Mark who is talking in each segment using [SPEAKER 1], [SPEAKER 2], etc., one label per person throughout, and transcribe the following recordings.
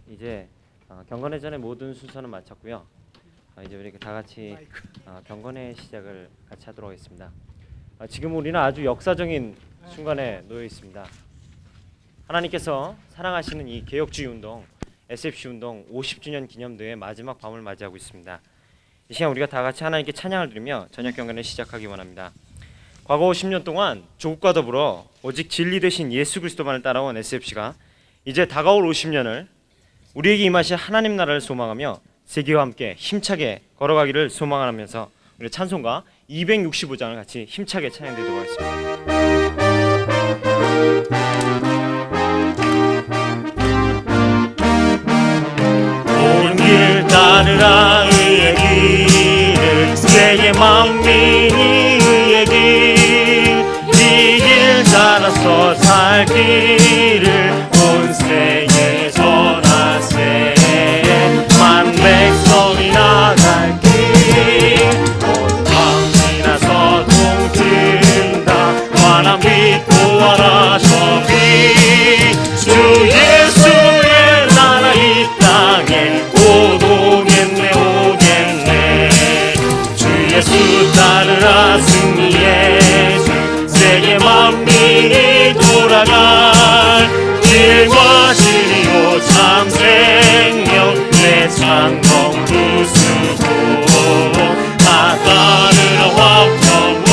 [SPEAKER 1] 이제 경건회전의 모든 순서는 마쳤고요. 이제 이렇게 다 같이 경건회 시작을 같이 하도록 하겠습니다. 지금 우리는 아주 역사적인 순간에 놓여 있습니다. 하나님께서 사랑하시는 이 개혁주의 운동, SFC 운동 50주년 기념대회 마지막 밤을 맞이하고 있습니다. 이 시간 우리가 다 같이 하나님께 찬양을 드리며 저녁 경건을 시작하기 원합니다. 과거 50년 동안 조국과 더불어 오직 진리 되신 예수 그리스도만을 따라온 SFC가 이제 다가올 50년을 우리에게 임하신 하나님 나라를 소망하며 세계와 함께 힘차게 걸어가기를 소망하면서 우리 찬송가 265장을 같이 힘차게 찬양드리도록 하겠습니다. 온 길 따르라 의의 길을 세계 만민이 의의 길, 이 길 따라서 살 길을 온 세계에 전하세. 만 백성이 나갈 길, 온 밤이나서 동튼다. 환한 빛 보아라 저기, 주 예수의 나라 이 땅에 곧 오겠네 오겠네. 주 예수 따르라 승리의 주, 세계 만민이 돌아갈 길과 진리요 참 생명 내 창공 부수고 다 따르라 화평원.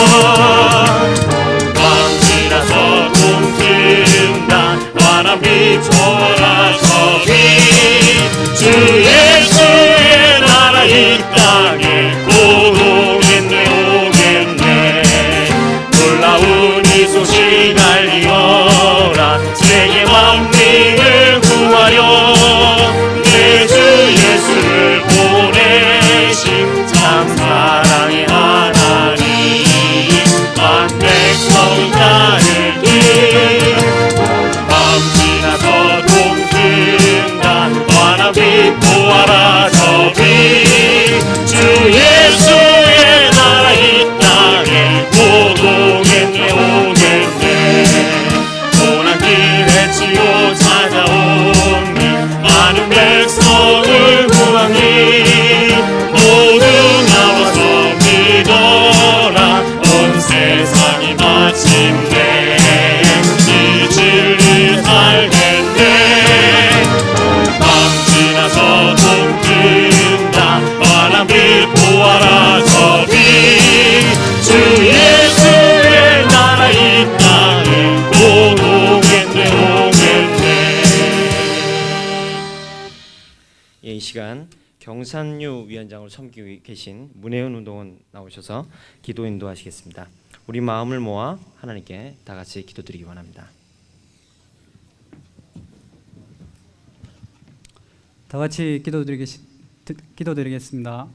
[SPEAKER 1] 밤지나서 동튼다. 환한 빛 보아라 저기, 주 예수의 나라 이 땅에 곧 오겠네 오겠네. 놀라운 이 소식 알리어라. 세계 만민을 구하려 내 주 예수를 보내신 참 사랑의 하나님. 만 백성이 따를 길, 밤 지나서 동튼다. 환한 빛 보아라 저기, 주 예수의 나라 이 땅에 곧 오겠네 오겠네. 고난 길 헤치고 찾아오니 많은 백성을 구하니 모두 나와서 믿어라. 온 세상이 마침내 이 진리 알겠네. 밤 지나서 동튼다. 환한 빛 보아라 저기, 주 예수의 나라 이 땅에 곧 오겠네 오겠네. 이 시간 경산유 위원장으로 섬기고 계신 문혜은 운동원 나오셔서 기도 인도하시겠습니다. 우리 마음을 모아 하나님께 다 같이 기도드리기 원합니다.
[SPEAKER 2] 다 같이 기도드리겠습니다.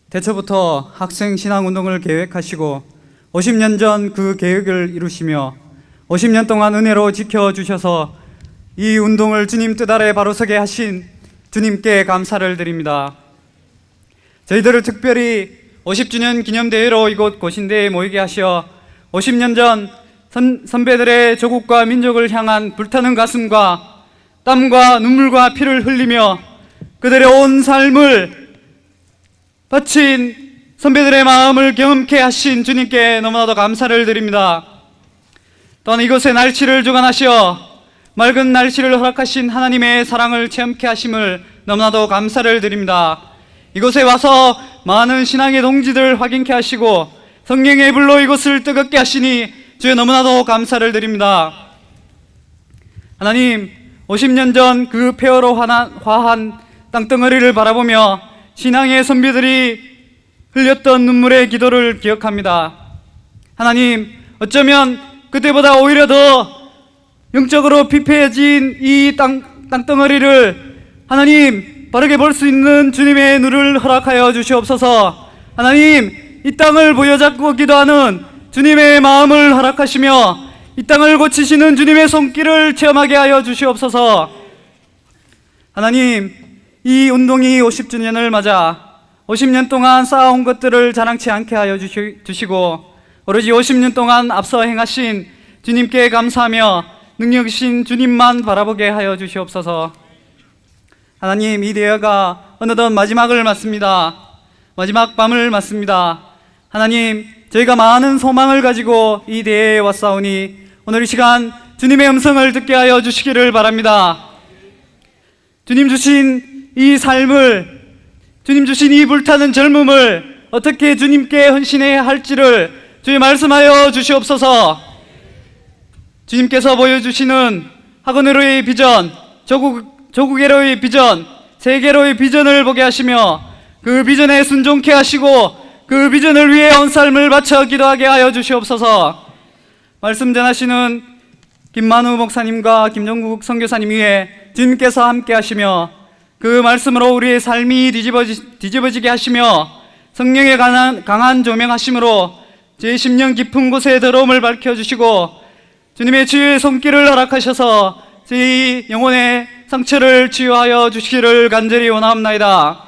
[SPEAKER 2] 대초부터 학생 신앙운동을 계획하시고 50년 전 그 계획을 이루시며 50년 동안 은혜로 지켜주셔서 이 운동을 주님 뜻 아래 바로 서게 하신 주님께 감사를 드립니다. 저희들을 특별히 50주년 기념대회로 이곳 고신대에 모이게 하셔 50년 전 선배들의 조국과 민족을 향한 불타는 가슴과 땀과 눈물과 피를 흘리며 그들의 온 삶을 바친 선배들의 마음을 경험케 하신 주님께 너무나도 감사를 드립니다. 또한 이곳에 날씨를 주관하시어 맑은 날씨를 허락하신 하나님의 사랑을 체험케 하심을 너무나도 감사를 드립니다. 이곳에 와서 많은 신앙의 동지들 확인케 하시고 성령의 불로 이곳을 뜨겁게 하시니 주여 너무나도 감사를 드립니다. 하나님, 50년 전 그 폐허로 화한 땅덩어리를 바라보며 신앙의 선비들이 흘렸던 눈물의 기도를 기억합니다. 하나님, 어쩌면 그때보다 오히려 더 영적으로 피폐해진 이 땅덩어리를 하나님 바르게 볼 수 있는 주님의 눈을 허락하여 주시옵소서. 하나님, 이 땅을 부여잡고 기도하는 주님의 마음을 허락하시며 이 땅을 고치시는 주님의 손길을 체험하게 하여 주시옵소서. 하나님, 이 운동이 50주년을 맞아 50년 동안 쌓아온 것들을 자랑치 않게 하여 주시고 오로지 50년 동안 앞서 행하신 주님께 감사하며 능력이신 주님만 바라보게 하여 주시옵소서. 하나님, 이 대회가 어느덧 마지막을 맞습니다. 마지막 밤을 맞습니다. 하나님, 저희가 많은 소망을 가지고 이 대회에 왔사오니 오늘 이 시간 주님의 음성을 듣게 하여 주시기를 바랍니다. 주님 주신 이 삶을, 주님 주신 이 불타는 젊음을 어떻게 주님께 헌신해야 할지를 주의 말씀하여 주시옵소서. 주님께서 보여주시는 학원으로의 비전, 조국애로의 비전, 세계로의 비전을 보게 하시며 그 비전에 순종케 하시고 그 비전을 위해 온 삶을 바쳐 기도하게 하여 주시옵소서. 말씀 전하시는 김만우 목사님과 김종국 선교사님 위에 주님께서 함께 하시며 그 말씀으로 우리의 삶이 뒤집어지게 하시며 성령의 강한 조명하심으로 제 심령 깊은 곳에 더러움을 밝혀주시고 주님의 주의 손길을 허락하셔서 제 영혼의 상처를 치유하여 주시기를 간절히 원하옵나이다.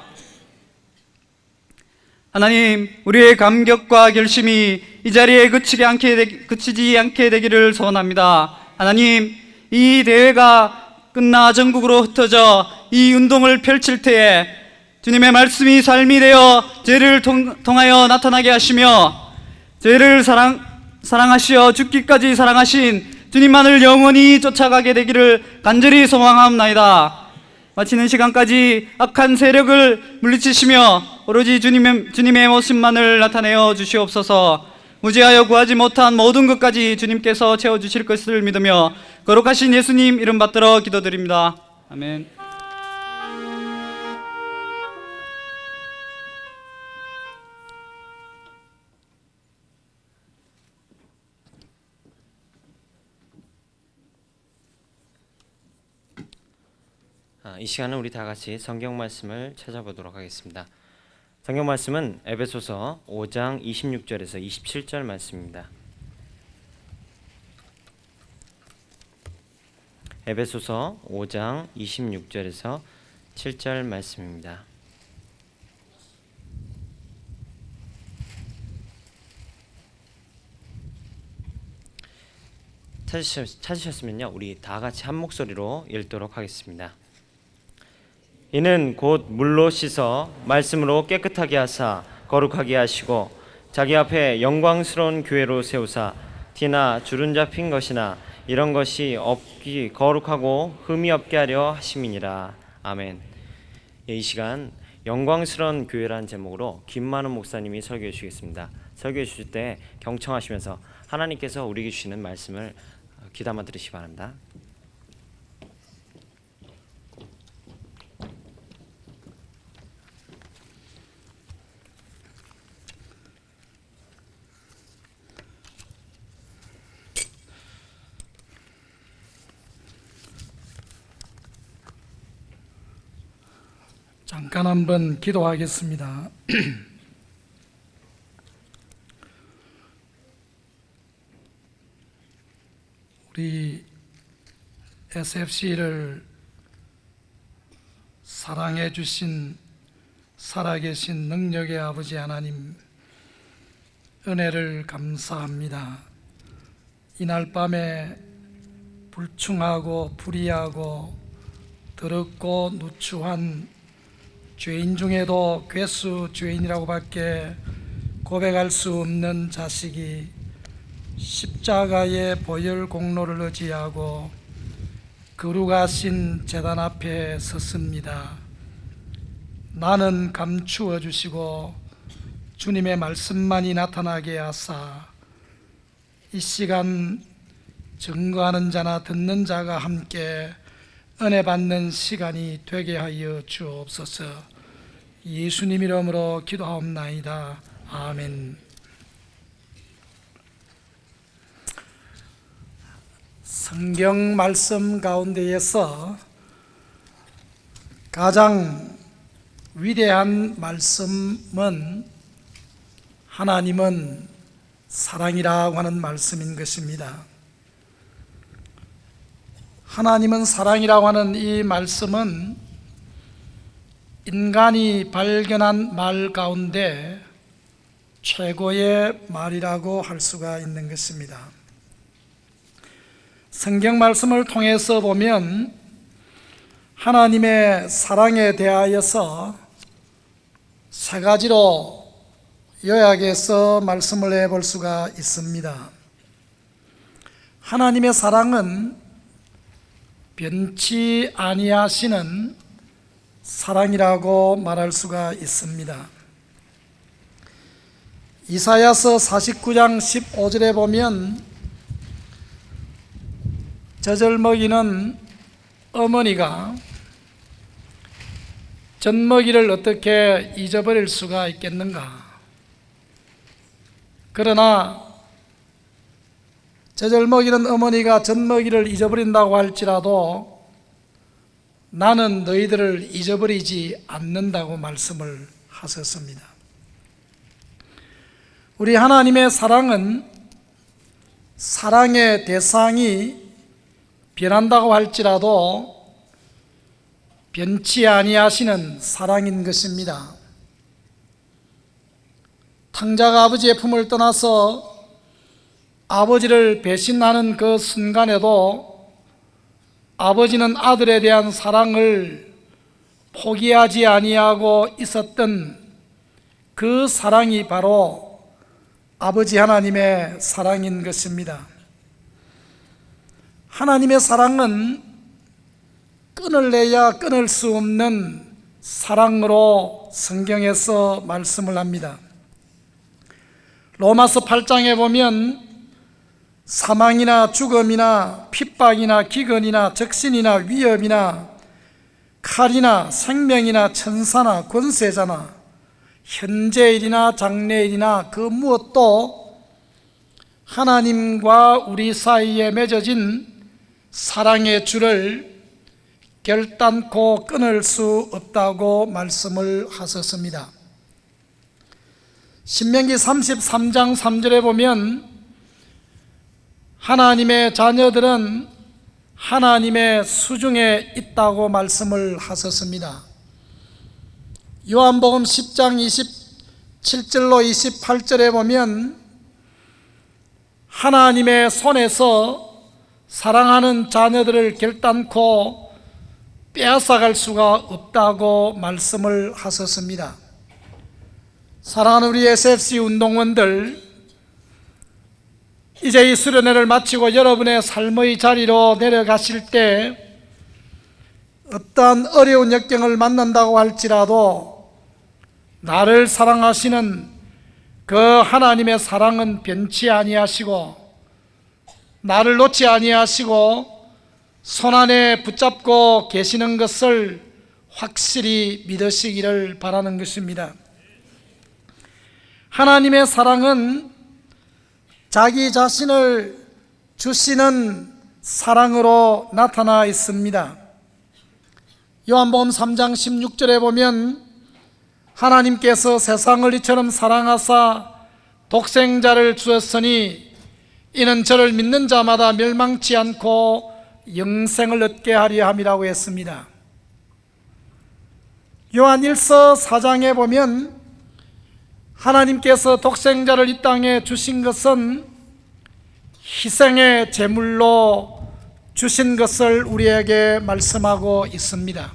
[SPEAKER 2] 하나님, 우리의 감격과 결심이 이 자리에 그치지 않게 되기를 소원합니다. 하나님, 이 대회가 끝나 전국으로 흩어져 이 운동을 펼칠 때에 주님의 말씀이 삶이 되어 죄를 통하여 나타나게 하시며 죄를 사랑하시어 죽기까지 사랑하신 주님만을 영원히 쫓아가게 되기를 간절히 소망하옵나이다. 마치는 시간까지 악한 세력을 물리치시며 오로지 주님의 모습만을 나타내어 주시옵소서. 무지하여 구하지 못한 모든 것까지 주님께서 채워주실 것을 믿으며 거룩하신 예수님 이름 받들어 기도드립니다. 아멘.
[SPEAKER 1] 이 시간은 우리 다 같이 성경 말씀을 찾아보도록 하겠습니다. 성경 말씀은 에베소서 5장 26절에서 27절 말씀입니다. 에베소서 5장 26절에서 7절 말씀입니다. 찾으셨으면요, 우리 다 같이 한 목소리로 읽도록 하겠습니다. 이는 곧 물로 씻어 말씀으로 깨끗하게 하사 거룩하게 하시고 자기 앞에 영광스러운 교회로 세우사 티나 주름 잡힌 것이나 이런 것이 없기 거룩하고 흠이 없게 하려 하심이니라. 아멘. 이 시간 영광스러운 교회라는 제목으로 김만우 목사님이 설교해 주시겠습니다. 설교해 주실 때 경청하시면서 하나님께서 우리에게 주시는 말씀을 귀담아 들으시기 바랍니다.
[SPEAKER 3] 잠깐 한번 기도하겠습니다. 우리 SFC를 사랑해 주신 살아계신 능력의 아버지 하나님, 은혜를 감사합니다. 이날 밤에 불충하고 불의하고 더럽고 누추한 죄인 중에도 괴수 죄인이라고 밖에 고백할 수 없는 자식이 십자가의 보혈 공로를 의지하고 거룩하신 제단 앞에 섰습니다. 나는 감추어 주시고 주님의 말씀만이 나타나게 하사 이 시간 증거하는 자나 듣는 자가 함께 은혜 받는 시간이 되게 하여 주옵소서. 예수님 이름으로 기도하옵나이다. 아멘. 성경 말씀 가운데에서 가장 위대한 말씀은 하나님은 사랑이라고 하는 말씀인 것입니다. 하나님은 사랑이라고 하는 이 말씀은 인간이 발견한 말 가운데 최고의 말이라고 할 수가 있는 것입니다. 성경 말씀을 통해서 보면 하나님의 사랑에 대하여서 세 가지로 요약해서 말씀을 해볼 수가 있습니다. 하나님의 사랑은 변치 아니하시는 사랑이라고 말할 수가 있습니다. 이사야서 49장 15절에 보면 젖을 먹이는 어머니가 젖먹이를 어떻게 잊어버릴 수가 있겠는가? 그러나 젖을 먹이는 어머니가 젖먹이를 잊어버린다고 할지라도 나는 너희들을 잊어버리지 않는다고 말씀을 하셨습니다. 우리 하나님의 사랑은 사랑의 대상이 변한다고 할지라도 변치 아니하시는 사랑인 것입니다. 탕자가 아버지의 품을 떠나서 아버지를 배신하는 그 순간에도 아버지는 아들에 대한 사랑을 포기하지 아니하고 있었던 그 사랑이 바로 아버지 하나님의 사랑인 것입니다. 하나님의 사랑은 끊을래야 끊을 수 없는 사랑으로 성경에서 말씀을 합니다. 로마서 8장에 보면 사망이나 죽음이나 핍박이나 기근이나 적신이나 위협이나 칼이나 생명이나 천사나 권세자나 현재일이나 장래일이나 그 무엇도 하나님과 우리 사이에 맺어진 사랑의 줄을 결단코 끊을 수 없다고 말씀을 하셨습니다. 신명기 33장 3절에 보면 하나님의 자녀들은 하나님의 수중에 있다고 말씀을 하셨습니다. 요한복음 10장 27절로 28절에 보면 하나님의 손에서 사랑하는 자녀들을 결단코 빼앗아갈 수가 없다고 말씀을 하셨습니다. 사랑하는 우리 SFC 운동원들, 이제 이 수련회를 마치고 여러분의 삶의 자리로 내려가실 때 어떠한 어려운 역경을 만난다고 할지라도 나를 사랑하시는 그 하나님의 사랑은 변치 아니하시고 나를 놓지 아니하시고 손안에 붙잡고 계시는 것을 확실히 믿으시기를 바라는 것입니다. 하나님의 사랑은 자기 자신을 주시는 사랑으로 나타나 있습니다. 요한복음 3장 16절에 보면 하나님께서 세상을 이처럼 사랑하사 독생자를 주었으니 이는 저를 믿는 자마다 멸망치 않고 영생을 얻게 하려 함이라고 했습니다. 요한 1서 4장에 보면 하나님께서 독생자를 이 땅에 주신 것은 희생의 제물로 주신 것을 우리에게 말씀하고 있습니다.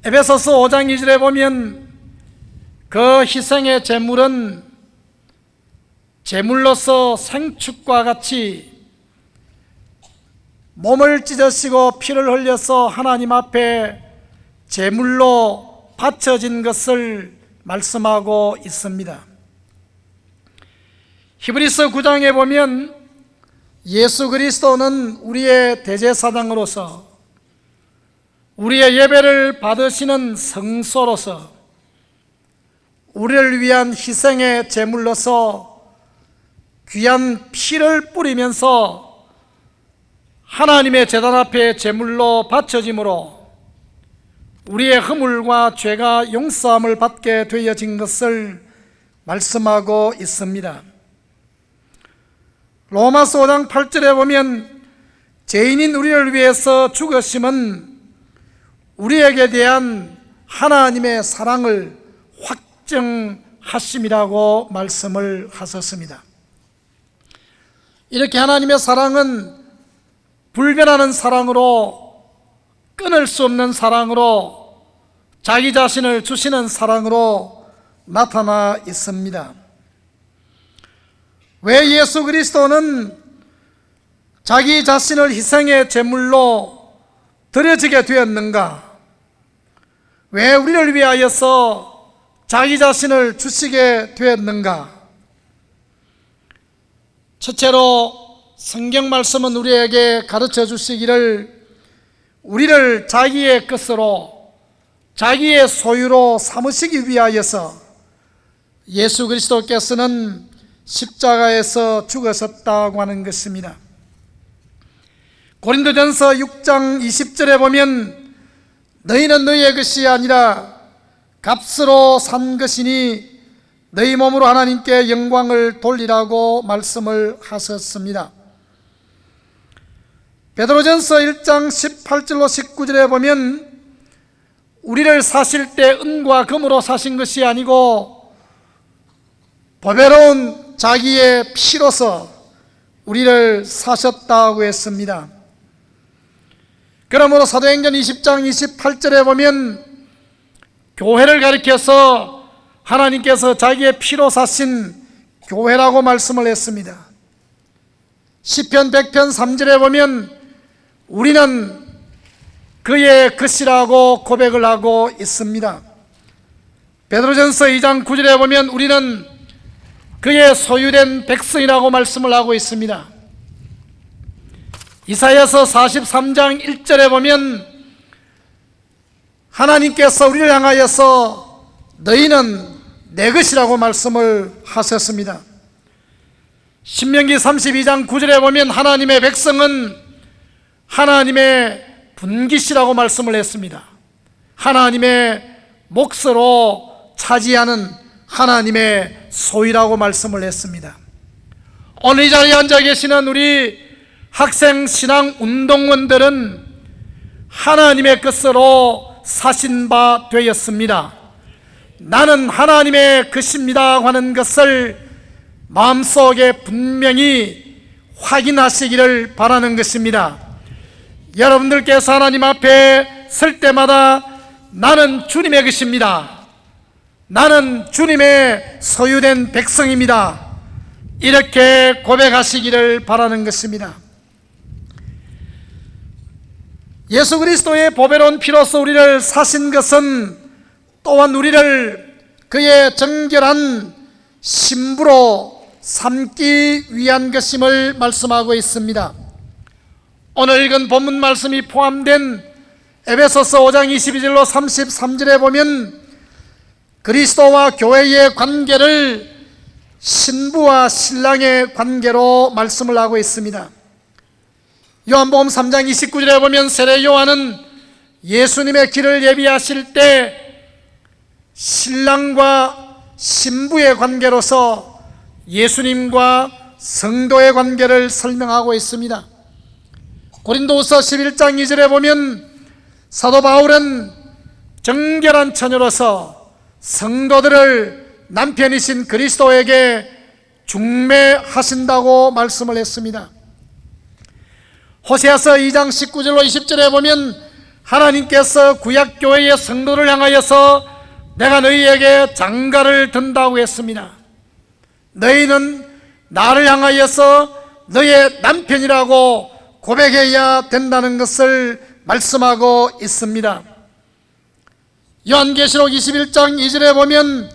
[SPEAKER 3] 에베소서 5장 2절에 보면 그 희생의 제물은 제물로서 생축과 같이 몸을 찢으시고 피를 흘려서 하나님 앞에 제물로 바쳐진 것을 말씀하고 있습니다. 히브리서 9장에 보면 예수 그리스도는 우리의 대제사장으로서 우리의 예배를 받으시는 성소로서 우리를 위한 희생의 제물로서 귀한 피를 뿌리면서 하나님의 제단 앞에 제물로 바쳐짐으로 우리의 허물과 죄가 용서함을 받게 되어진 것을 말씀하고 있습니다. 로마서 5장 8절에 보면 죄인인 우리를 위해서 죽으심은 우리에게 대한 하나님의 사랑을 확증하심이라고 말씀을 하셨습니다. 이렇게 하나님의 사랑은 불변하는 사랑으로, 끊을 수 없는 사랑으로, 자기 자신을 주시는 사랑으로 나타나 있습니다. 왜 예수 그리스도는 자기 자신을 희생의 제물로 드려지게 되었는가? 왜 우리를 위하여서 자기 자신을 주시게 되었는가? 첫째로 성경 말씀은 우리에게 가르쳐 주시기를 우리를 자기의 것으로, 자기의 소유로 삼으시기 위하여서 예수 그리스도께서는 십자가에서 죽으셨다고 하는 것입니다. 고린도전서 6장 20절에 보면 너희는 너희의 것이 아니라 값으로 산 것이니 너희 몸으로 하나님께 영광을 돌리라고 말씀을 하셨습니다. 베드로전서 1장 18절로 19절에 보면 우리를 사실 때 은과 금으로 사신 것이 아니고 보배로운 자기의 피로서 우리를 사셨다고 했습니다. 그러므로 사도행전 20장 28절에 보면 교회를 가리켜서 하나님께서 자기의 피로 사신 교회라고 말씀을 했습니다. 시편 100편 3절에 보면 우리는 그의 것이라고 고백을 하고 있습니다. 베드로전서 2장 9절에 보면 우리는 그의 소유된 백성이라고 말씀을 하고 있습니다. 이사야서 43장 1절에 보면 하나님께서 우리를 향하여서 너희는 내 것이라고 말씀을 하셨습니다. 신명기 32장 9절에 보면 하나님의 백성은 하나님의 분깃이라고 말씀을 했습니다. 하나님의 몫으로 차지하는 하나님의 소유라고 말씀을 했습니다. 오늘 이 자리에 앉아 계시는 우리 학생 신앙 운동원들은 하나님의 것으로 사신 바 되었습니다. 나는 하나님의 것입니다 하는 것을 마음속에 분명히 확인하시기를 바라는 것입니다. 여러분들께서 하나님 앞에 설 때마다 나는 주님의 것입니다, 나는 주님의 소유된 백성입니다, 이렇게 고백하시기를 바라는 것입니다. 예수 그리스도의 보배로운 피로서 우리를 사신 것은 또한 우리를 그의 정결한 신부로 삼기 위한 것임을 말씀하고 있습니다. 오늘 읽은 본문 말씀이 포함된 에베소서 5장 22절로 33절에 보면 그리스도와 교회의 관계를 신부와 신랑의 관계로 말씀을 하고 있습니다. 요한복음 3장 29절에 보면 세례 요한은 예수님의 길을 예비하실 때 신랑과 신부의 관계로서 예수님과 성도의 관계를 설명하고 있습니다. 고린도후서 11장 2절에 보면 사도 바울은 정결한 처녀로서 성도들을 남편이신 그리스도에게 중매하신다고 말씀을 했습니다. 호세아서 2장 19절로 20절에 보면 하나님께서 구약교회의 성도를 향하여서 내가 너희에게 장가를 든다고 했습니다. 너희는 나를 향하여서 너의 남편이라고 고백해야 된다는 것을 말씀하고 있습니다. 요한계시록 21장 2절에 보면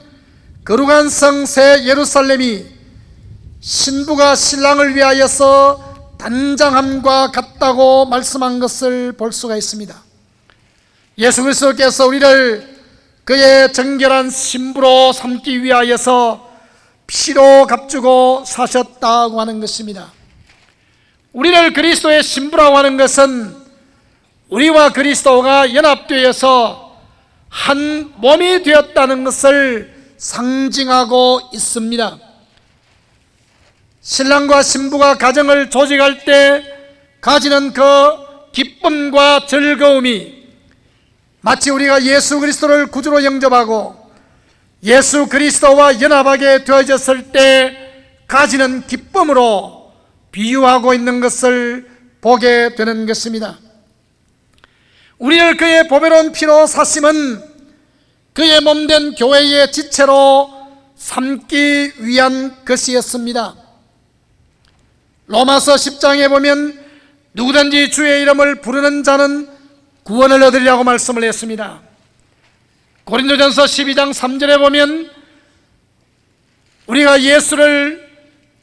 [SPEAKER 3] 거룩한 성 새 예루살렘이 신부가 신랑을 위하여서 단장함과 같다고 말씀한 것을 볼 수가 있습니다. 예수 그리스도께서 우리를 그의 정결한 신부로 삼기 위하여서 피로 값주고 사셨다고 하는 것입니다. 우리를 그리스도의 신부라고 하는 것은 우리와 그리스도가 연합되어서 한 몸이 되었다는 것을 상징하고 있습니다. 신랑과 신부가 가정을 조직할 때 가지는 그 기쁨과 즐거움이 마치 우리가 예수 그리스도를 구주로 영접하고 예수 그리스도와 연합하게 되어졌을 때 가지는 기쁨으로 비유하고 있는 것을 보게 되는 것입니다. 우리를 그의 보배로운 피로 사심은 그의 몸된 교회의 지체로 삼기 위한 것이었습니다. 로마서 10장에 보면 누구든지 주의 이름을 부르는 자는 구원을 얻으리라고 말씀을 했습니다. 고린도전서 12장 3절에 보면 우리가 예수를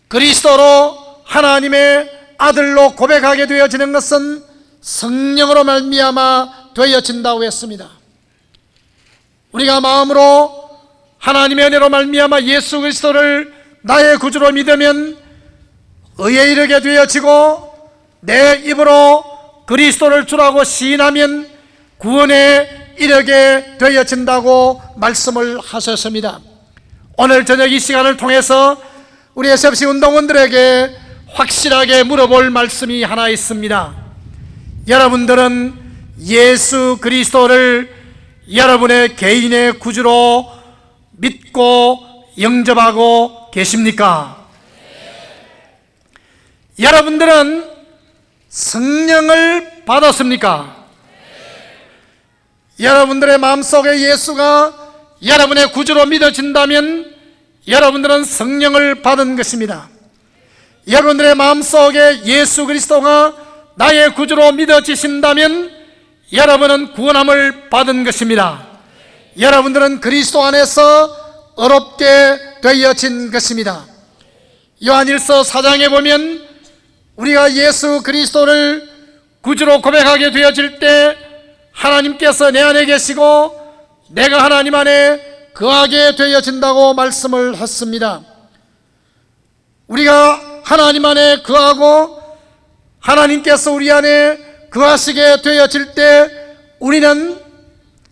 [SPEAKER 3] 그리스도로 하나님의 아들로 고백하게 되어지는 것은 성령으로 말미암아 되어진다고 했습니다. 우리가 마음으로 하나님의 은혜로 말미암아 예수 그리스도를 나의 구주로 믿으면 의에 이르게 되어지고 내 입으로 그리스도를 주라고 시인하면 구원에 이르게 되어진다고 말씀을 하셨습니다. 오늘 저녁 이 시간을 통해서 우리 SFC 운동원들에게 확실하게 물어볼 말씀이 하나 있습니다. 여러분들은 예수 그리스도를 여러분의 개인의 구주로 믿고 영접하고 계십니까? 여러분들은 성령을 받았습니까? 여러분들의 마음속에 예수가 여러분의 구주로 믿어진다면 여러분들은 성령을 받은 것입니다. 여러분들의 마음속에 예수 그리스도가 나의 구주로 믿어지신다면 여러분은 구원함을 받은 것입니다. 여러분들은 그리스도 안에서 의롭게 되어진 것입니다. 요한일서 4장에 보면 우리가 예수 그리스도를 구주로 고백하게 되어질 때 하나님께서 내 안에 계시고 내가 하나님 안에 거하게 되어진다고 말씀을 했습니다. 우리가 하나님 안에 거하고 하나님께서 우리 안에 거하시게 되어질 때 우리는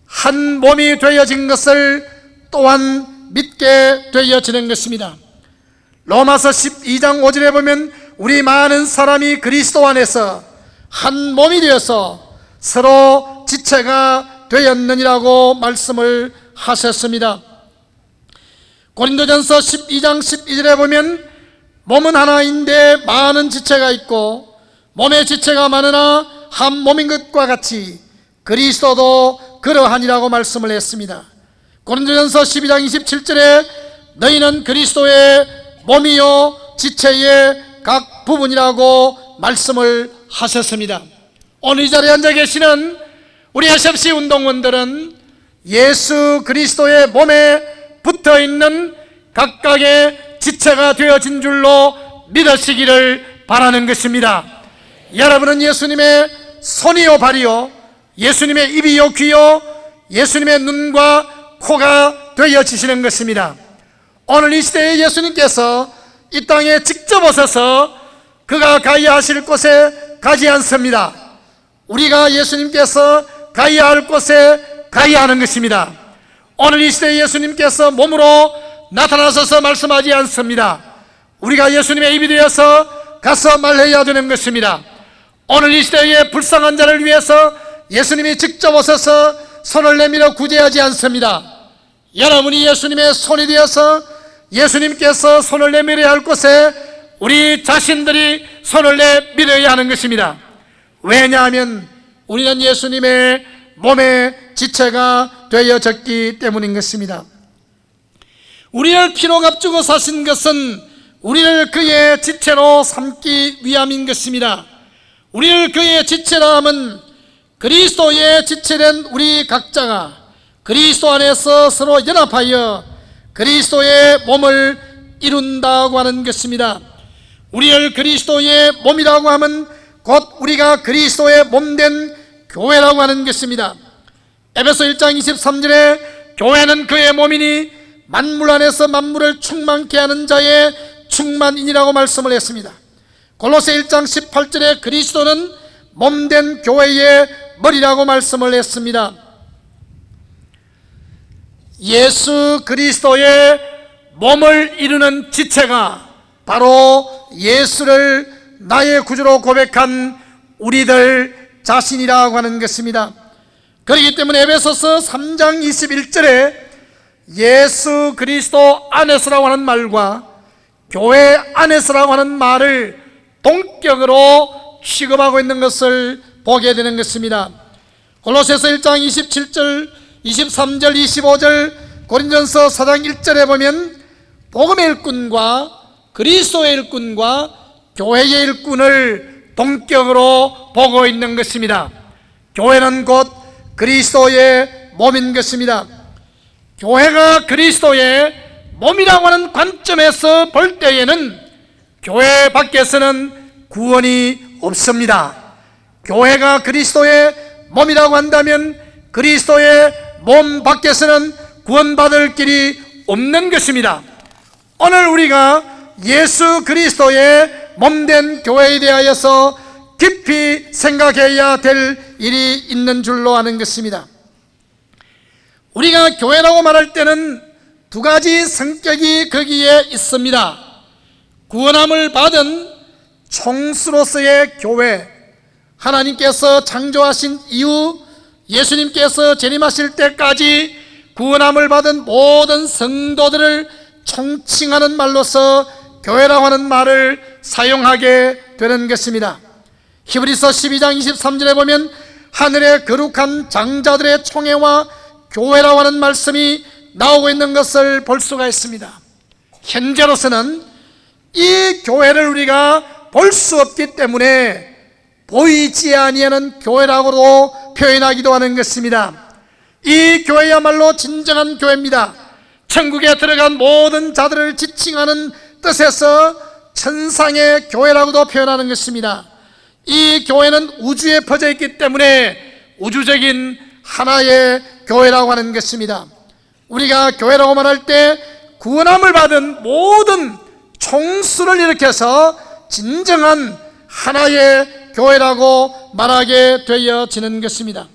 [SPEAKER 3] 한 몸이 되어진 것을 또한 믿게 되어지는 것입니다. 로마서 12장 5절에 보면 우리 많은 사람이 그리스도 안에서 한 몸이 되어서 서로 지체가 되었느니라고 말씀을 하셨습니다. 고린도전서 12장 12절에 보면 몸은 하나인데 많은 지체가 있고 몸의 지체가 많으나 한 몸인 것과 같이 그리스도도 그러하니라고 말씀을 했습니다. 고린도전서 12장 27절에 너희는 그리스도의 몸이요 지체의 각 부분이라고 말씀을 하셨습니다. 오늘 이 자리에 앉아 계시는 우리 SFC 운동원들은 예수 그리스도의 몸에 붙어있는 각각의 지체가 되어진 줄로 믿으시기를 바라는 것입니다. 여러분은 예수님의 손이요 발이요 예수님의 입이요 귀요 예수님의 눈과 코가 되어지시는 것입니다. 오늘 이 시대에 예수님께서 이 땅에 직접 오셔서 그가 가야 하실 곳에 가지 않습니다. 우리가 예수님께서 가야 할 곳에 가야 하는 것입니다. 오늘 이 시대에 예수님께서 몸으로 나타나셔서 말씀하지 않습니다. 우리가 예수님의 입이 되어서 가서 말해야 되는 것입니다. 오늘 이 시대에 불쌍한 자를 위해서 예수님이 직접 오셔서 손을 내밀어 구제하지 않습니다. 여러분이 예수님의 손이 되어서 예수님께서 손을 내밀어야 할 곳에 우리 자신들이 손을 내밀어야 하는 것입니다. 왜냐하면 우리는 예수님의 몸의 지체가 되어졌기 때문인 것입니다. 우리를 피로 값주고 사신 것은 우리를 그의 지체로 삼기 위함인 것입니다. 우리를 그의 지체라 함은 그리스도의 지체된 우리 각자가 그리스도 안에서 서로 연합하여 그리스도의 몸을 이룬다고 하는 것입니다. 우리를 그리스도의 몸이라고 하면 곧 우리가 그리스도의 몸된 교회라고 하는 것입니다. 에베소 1장 23절에 교회는 그의 몸이니 만물 안에서 만물을 충만케 하는 자의 충만인이라고 말씀을 했습니다. 골로새 1장 18절에 그리스도는 몸된 교회의 머리라고 말씀을 했습니다. 예수 그리스도의 몸을 이루는 지체가 바로 예수를 나의 구주로 고백한 우리들 자신이라고 하는 것입니다. 그렇기 때문에 에베소서 3장 21절에 예수 그리스도 안에서라고 하는 말과 교회 안에서라고 하는 말을 동격으로 취급하고 있는 것을 보게 되는 것입니다. 골로새서 1장 27절, 23절, 25절, 고린전서 4장 1절에 보면 복음의 일꾼과 그리스도의 일꾼과 교회의 일꾼을 동격으로 보고 있는 것입니다. 교회는 곧 그리스도의 몸인 것입니다. 교회가 그리스도의 몸이라고 하는 관점에서 볼 때에는 교회 밖에서는 구원이 없습니다. 교회가 그리스도의 몸이라고 한다면 그리스도의 몸 밖에서는 구원받을 길이 없는 것입니다. 오늘 우리가 예수 그리스도의 몸된 교회에 대하여서 깊이 생각해야 될 일이 있는 줄로 아는 것입니다. 우리가 교회라고 말할 때는 두 가지 성격이 거기에 있습니다. 구원함을 받은 총수로서의 교회, 하나님께서 창조하신 이후 예수님께서 재림하실 때까지 구원함을 받은 모든 성도들을 총칭하는 말로서 교회라고 하는 말을 사용하게 되는 것입니다. 히브리서 12장 23절에 보면 하늘의 거룩한 장자들의 총회와 교회라고 하는 말씀이 나오고 있는 것을 볼 수가 있습니다. 현재로서는 이 교회를 우리가 볼 수 없기 때문에 보이지 아니하는 교회라고도 표현하기도 하는 것입니다. 이 교회야말로 진정한 교회입니다. 천국에 들어간 모든 자들을 지칭하는 뜻에서 천상의 교회라고도 표현하는 것입니다. 이 교회는 우주에 퍼져 있기 때문에 우주적인 하나의 교회라고 하는 것입니다. 우리가 교회라고 말할 때 구원함을 받은 모든 총수를 일으켜서 진정한 하나의 교회라고 말하게 되어지는 것입니다.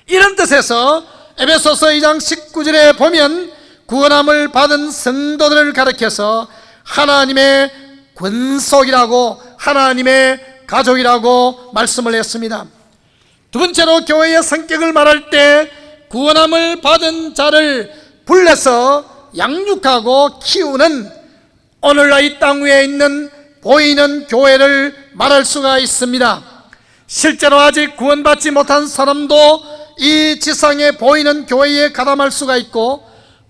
[SPEAKER 3] 이런 뜻에서 에베소서 2장 19절에 보면 구원함을 받은 성도들을 가리켜서 하나님의 권속이라고, 하나님의 가족이라고 말씀을 했습니다. 두 번째로 교회의 성격을 말할 때 구원함을 받은 자를 불러서 양육하고 키우는 오늘날 이 땅 위에 있는 보이는 교회를 말할 수가 있습니다. 실제로 아직 구원받지 못한 사람도 이 지상에 보이는 교회에 가담할 수가 있고,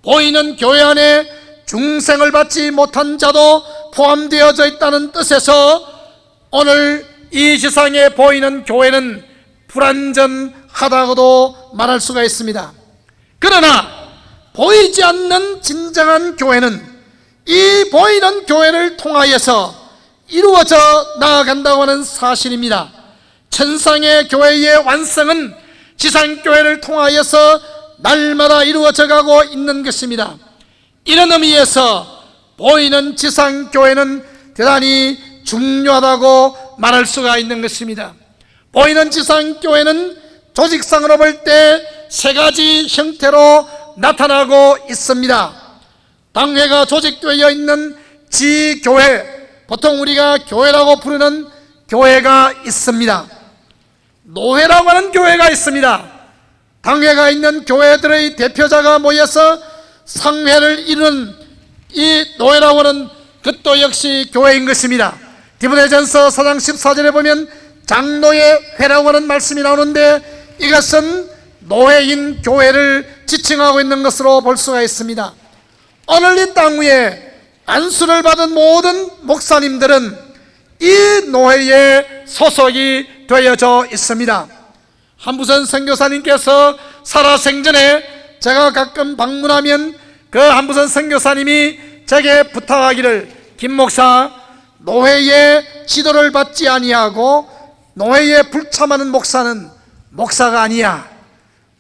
[SPEAKER 3] 보이는 교회 안에 중생을 받지 못한 자도 포함되어져 있다는 뜻에서 오늘 이 지상에 보이는 교회는 불완전하다고도 말할 수가 있습니다. 그러나 보이지 않는 진정한 교회는 이 보이는 교회를 통하여서 이루어져 나아간다고 하는 사실입니다. 천상의 교회의 완성은 지상교회를 통하여서 날마다 이루어져 가고 있는 것입니다. 이런 의미에서 보이는 지상교회는 대단히 중요하다고 말할 수가 있는 것입니다. 보이는 지상교회는 조직상으로 볼 때 세 가지 형태로 나타나고 있습니다. 당회가 조직되어 있는 지교회, 보통 우리가 교회라고 부르는 교회가 있습니다. 노회라고 하는 교회가 있습니다. 당회가 있는 교회들의 대표자가 모여서 상회를 이루는 이 노회라고 하는 그것도 역시 교회인 것입니다. 디모데전서 4장 14절에 보면 장로의 회라고 하는 말씀이 나오는데 이것은 노회인 교회를 지칭하고 있는 것으로 볼 수가 있습니다. 오늘 이 땅 위에 안수를 받은 모든 목사님들은 이 노회에 소속이 되어져 있습니다. 한부선 선교사님께서 살아생전에 제가 가끔 방문하면 그 한부선 선교사님이 제게 부탁하기를, 김 목사, 노회의 지도를 받지 아니하고 노회에 불참하는 목사는 목사가 아니야.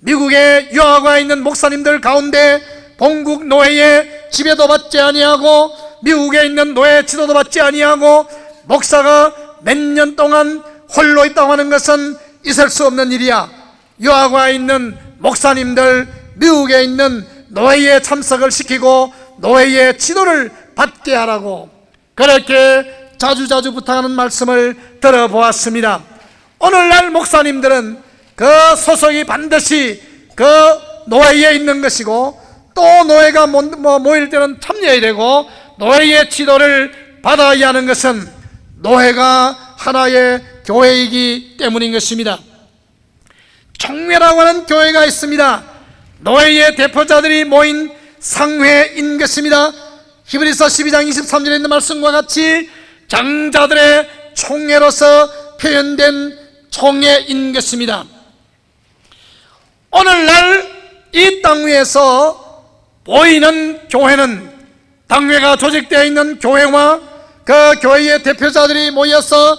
[SPEAKER 3] 미국에 유학가 있는 목사님들 가운데 본국 노회의 지배도 받지 아니하고 미국에 있는 노회 지도도 받지 아니하고 목사가 몇 년 동안 홀로 있다고 하는 것은 있을 수 없는 일이야. 유학가 있는 목사님들 미국에 있는 노회에 참석을 시키고 노회의 지도를 받게 하라고 그렇게 자주자주 부탁하는 말씀을 들어보았습니다. 오늘날 목사님들은 그 소속이 반드시 그 노회에 있는 것이고, 또 노회가 모일 때는 참여해야 되고, 노회의 지도를 받아야 하는 것은 노회가 하나의 교회이기 때문인 것입니다. 총회라고 하는 교회가 있습니다. 노회의 대표자들이 모인 상회인 것입니다. 히브리서 12장 23절에 있는 말씀과 같이 장자들의 총회로서 표현된 총회인 것입니다. 오늘날 이 땅 위에서 보이는 교회는 당회가 조직되어 있는 교회와 그 교회의 대표자들이 모여서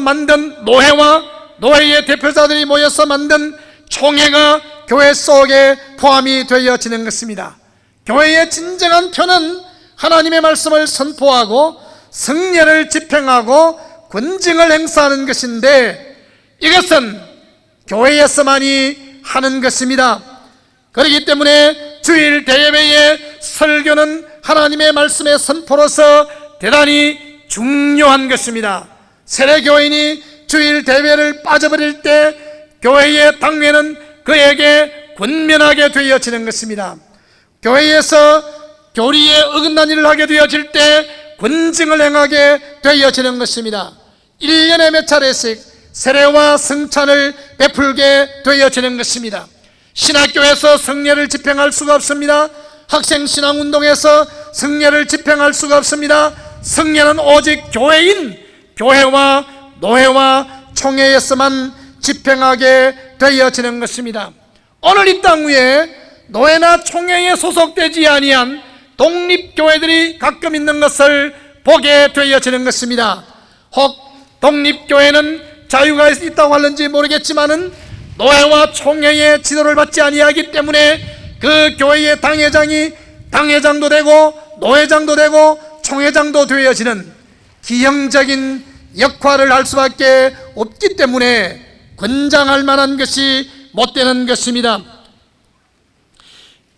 [SPEAKER 3] 만든 노회와 노회의 대표자들이 모여서 만든 총회가 교회 속에 포함이 되어지는 것입니다. 교회의 진정한 표는 하나님의 말씀을 선포하고 성례를 집행하고 권징을 행사하는 것인데, 이것은 교회에서만이 하는 것입니다. 그렇기 때문에 주일 대예배의 설교는 하나님의 말씀의 선포로서 대단히 중요한 것입니다. 세례교인이 주일 대회를 빠져버릴 때 교회의 당회는 그에게 권면하게 되어지는 것입니다. 교회에서 교리에 어긋난 일을 하게 되어질 때 권징을 행하게 되어지는 것입니다. 1년에 몇 차례씩 세례와 성찬을 베풀게 되어지는 것입니다. 신학교에서 성례를 집행할 수가 없습니다. 학생신앙운동에서 성례를 집행할 수가 없습니다. 성례는 오직 교회인 교회와 노회와 총회에서만 집행하게 되어지는 것입니다. 오늘 이 땅 위에 노회나 총회에 소속되지 아니한 독립교회들이 가끔 있는 것을 보게 되어지는 것입니다. 혹 독립교회는 자유가 있다고 하는지 모르겠지만은 노회와 총회의 지도를 받지 아니하기 때문에 그 교회의 당회장도 되고 노회장도 되고 총회장도 되어지는 기형적인 역할을 할 수밖에 없기 때문에 권장할 만한 것이 못 되는 것입니다.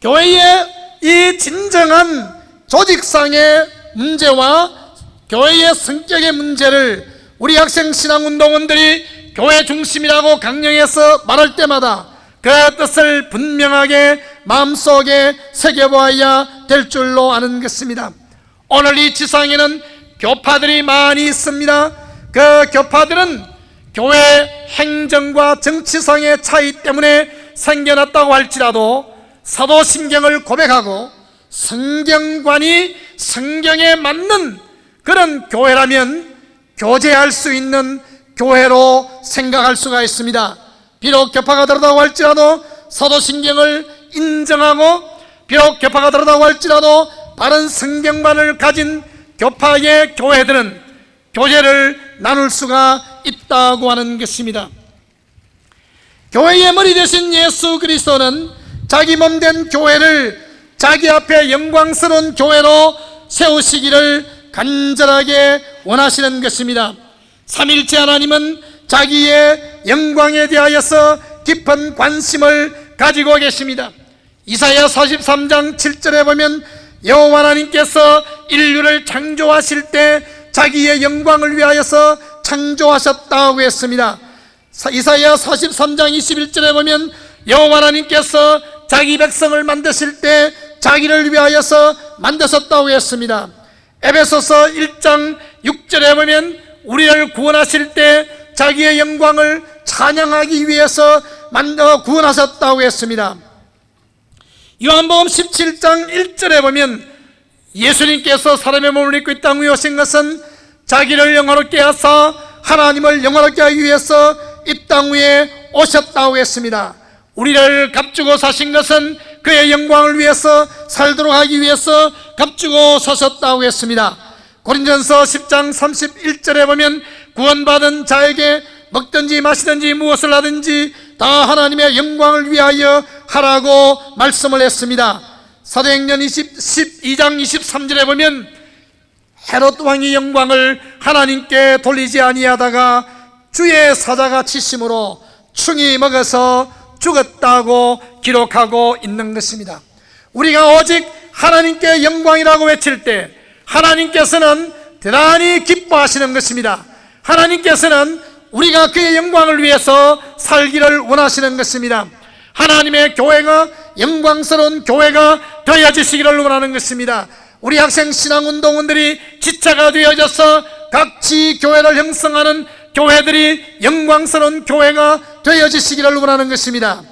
[SPEAKER 3] 교회의 이 진정한 조직상의 문제와 교회의 성격의 문제를 우리 학생신앙운동원들이 교회 중심이라고 강령해서 말할 때마다 그 뜻을 분명하게 마음속에 새겨보아야 될 줄로 아는 것입니다. 오늘 이 지상에는 교파들이 많이 있습니다. 그 교파들은 교회 행정과 정치상의 차이 때문에 생겨났다고 할지라도 사도신경을 고백하고 성경관이 성경에 맞는 그런 교회라면 교제할 수 있는 교회로 생각할 수가 있습니다. 비록 교파가 다르다고 할지라도 사도신경을 인정하고, 비록 교파가 다르다고 할지라도 바른 성경관을 가진 교파의 교회들은 교제를 나눌 수가 있다고 하는 것입니다. 교회의 머리 되신 예수 그리스도는 자기 몸 된 교회를 자기 앞에 영광스러운 교회로 세우시기를 간절하게 원하시는 것입니다. 삼일째 하나님은 자기의 영광에 대하여서 깊은 관심을 가지고 계십니다. 이사야 43장 7절에 보면 여호와 하나님께서 인류를 창조하실 때 자기의 영광을 위하여서 창조하셨다고 했습니다. 이사야 43장 21절에 보면 여호와 하나님께서 자기 백성을 만드실 때 자기를 위하여서 만드셨다고 했습니다. 에베소서 1장 6절에 보면 우리를 구원하실 때 자기의 영광을 찬양하기 위해서 구원하셨다고 했습니다. 요한복음 17장 1절에 보면 예수님께서 사람의 몸을 입고 이 땅 위에 오신 것은 자기를 영화롭게 하사 하나님을 영화롭게 하기 위해서 이 땅 위에 오셨다고 했습니다. 우리를 값주고 사신 것은 그의 영광을 위해서 살도록 하기 위해서 값주고 사셨다고 했습니다. 고린전서 10장 31절에 보면 구원받은 자에게 먹든지 마시든지 무엇을 하든지 다 하나님의 영광을 위하여 하라고 말씀을 했습니다. 사도행전 12장 23절에 보면 헤롯 왕이 영광을 하나님께 돌리지 아니하다가 주의 사자가 치심으로 충이 먹어서 죽었다고 기록하고 있는 것입니다. 우리가 오직 하나님께 영광이라고 외칠 때 하나님께서는 대단히 기뻐하시는 것입니다. 하나님께서는 우리가 그의 영광을 위해서 살기를 원하시는 것입니다. 하나님의 교회가 영광스러운 교회가 되어지시기를 원하는 것입니다. 우리 학생 신앙운동원들이 지체가 되어져서 각지 교회를 형성하는 교회들이 영광스러운 교회가 되어지시기를 원하는 것입니다.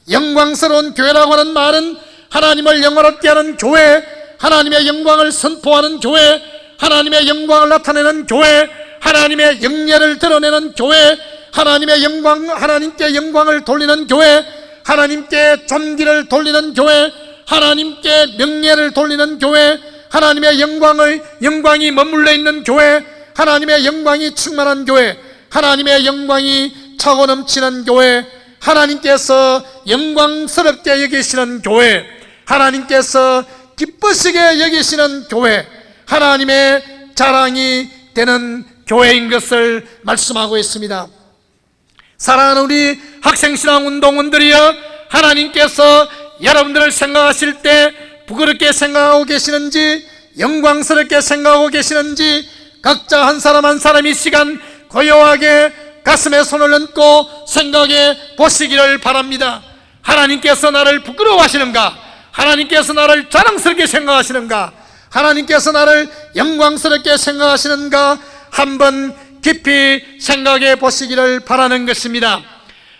[SPEAKER 3] 영광스러운 교회라고 하는 말은 하나님을 영화롭게 하는 교회, 하나님의 영광을 선포하는 교회, 하나님의 영광을 나타내는 교회, 하나님의 영예를 드러내는 교회, 하나님의 영광, 하나님께 영광을 돌리는 교회, 하나님께 존귀를 돌리는 교회, 하나님께 명예를 돌리는 교회, 하나님의 영광이 머물러 있는 교회, 하나님의 영광이 충만한 교회, 하나님의 영광이 차고 넘치는 교회, 하나님께서 영광스럽게 여기시는 교회, 하나님께서 기쁘시게 여기시는 교회, 하나님의 자랑이 되는 교회인 것을 말씀하고 있습니다. 사랑하는 우리 학생신앙운동원들이여, 하나님께서 여러분들을 생각하실 때 부끄럽게 생각하고 계시는지 영광스럽게 생각하고 계시는지 각자 한 사람 한 사람 이 시간 고요하게 가슴에 손을 얹고 생각해 보시기를 바랍니다. 하나님께서 나를 부끄러워하시는가? 하나님께서 나를 자랑스럽게 생각하시는가? 하나님께서 나를 영광스럽게 생각하시는가? 한번 깊이 생각해 보시기를 바라는 것입니다.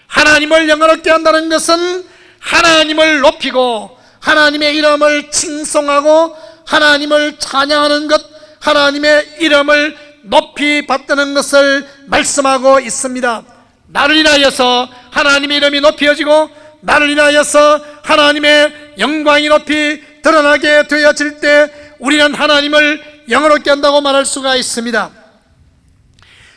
[SPEAKER 3] 하나님을 영화롭게 한다는 것은 하나님을 높이고 하나님의 이름을 칭송하고 하나님을 찬양하는 것, 하나님의 이름을 높이 받드는 것을 말씀하고 있습니다. 나를 인하여서 하나님의 이름이 높여지고 나를 인하여서 하나님의 영광이 높이 드러나게 되어질 때 우리는 하나님을 영화롭게 한다고 말할 수가 있습니다.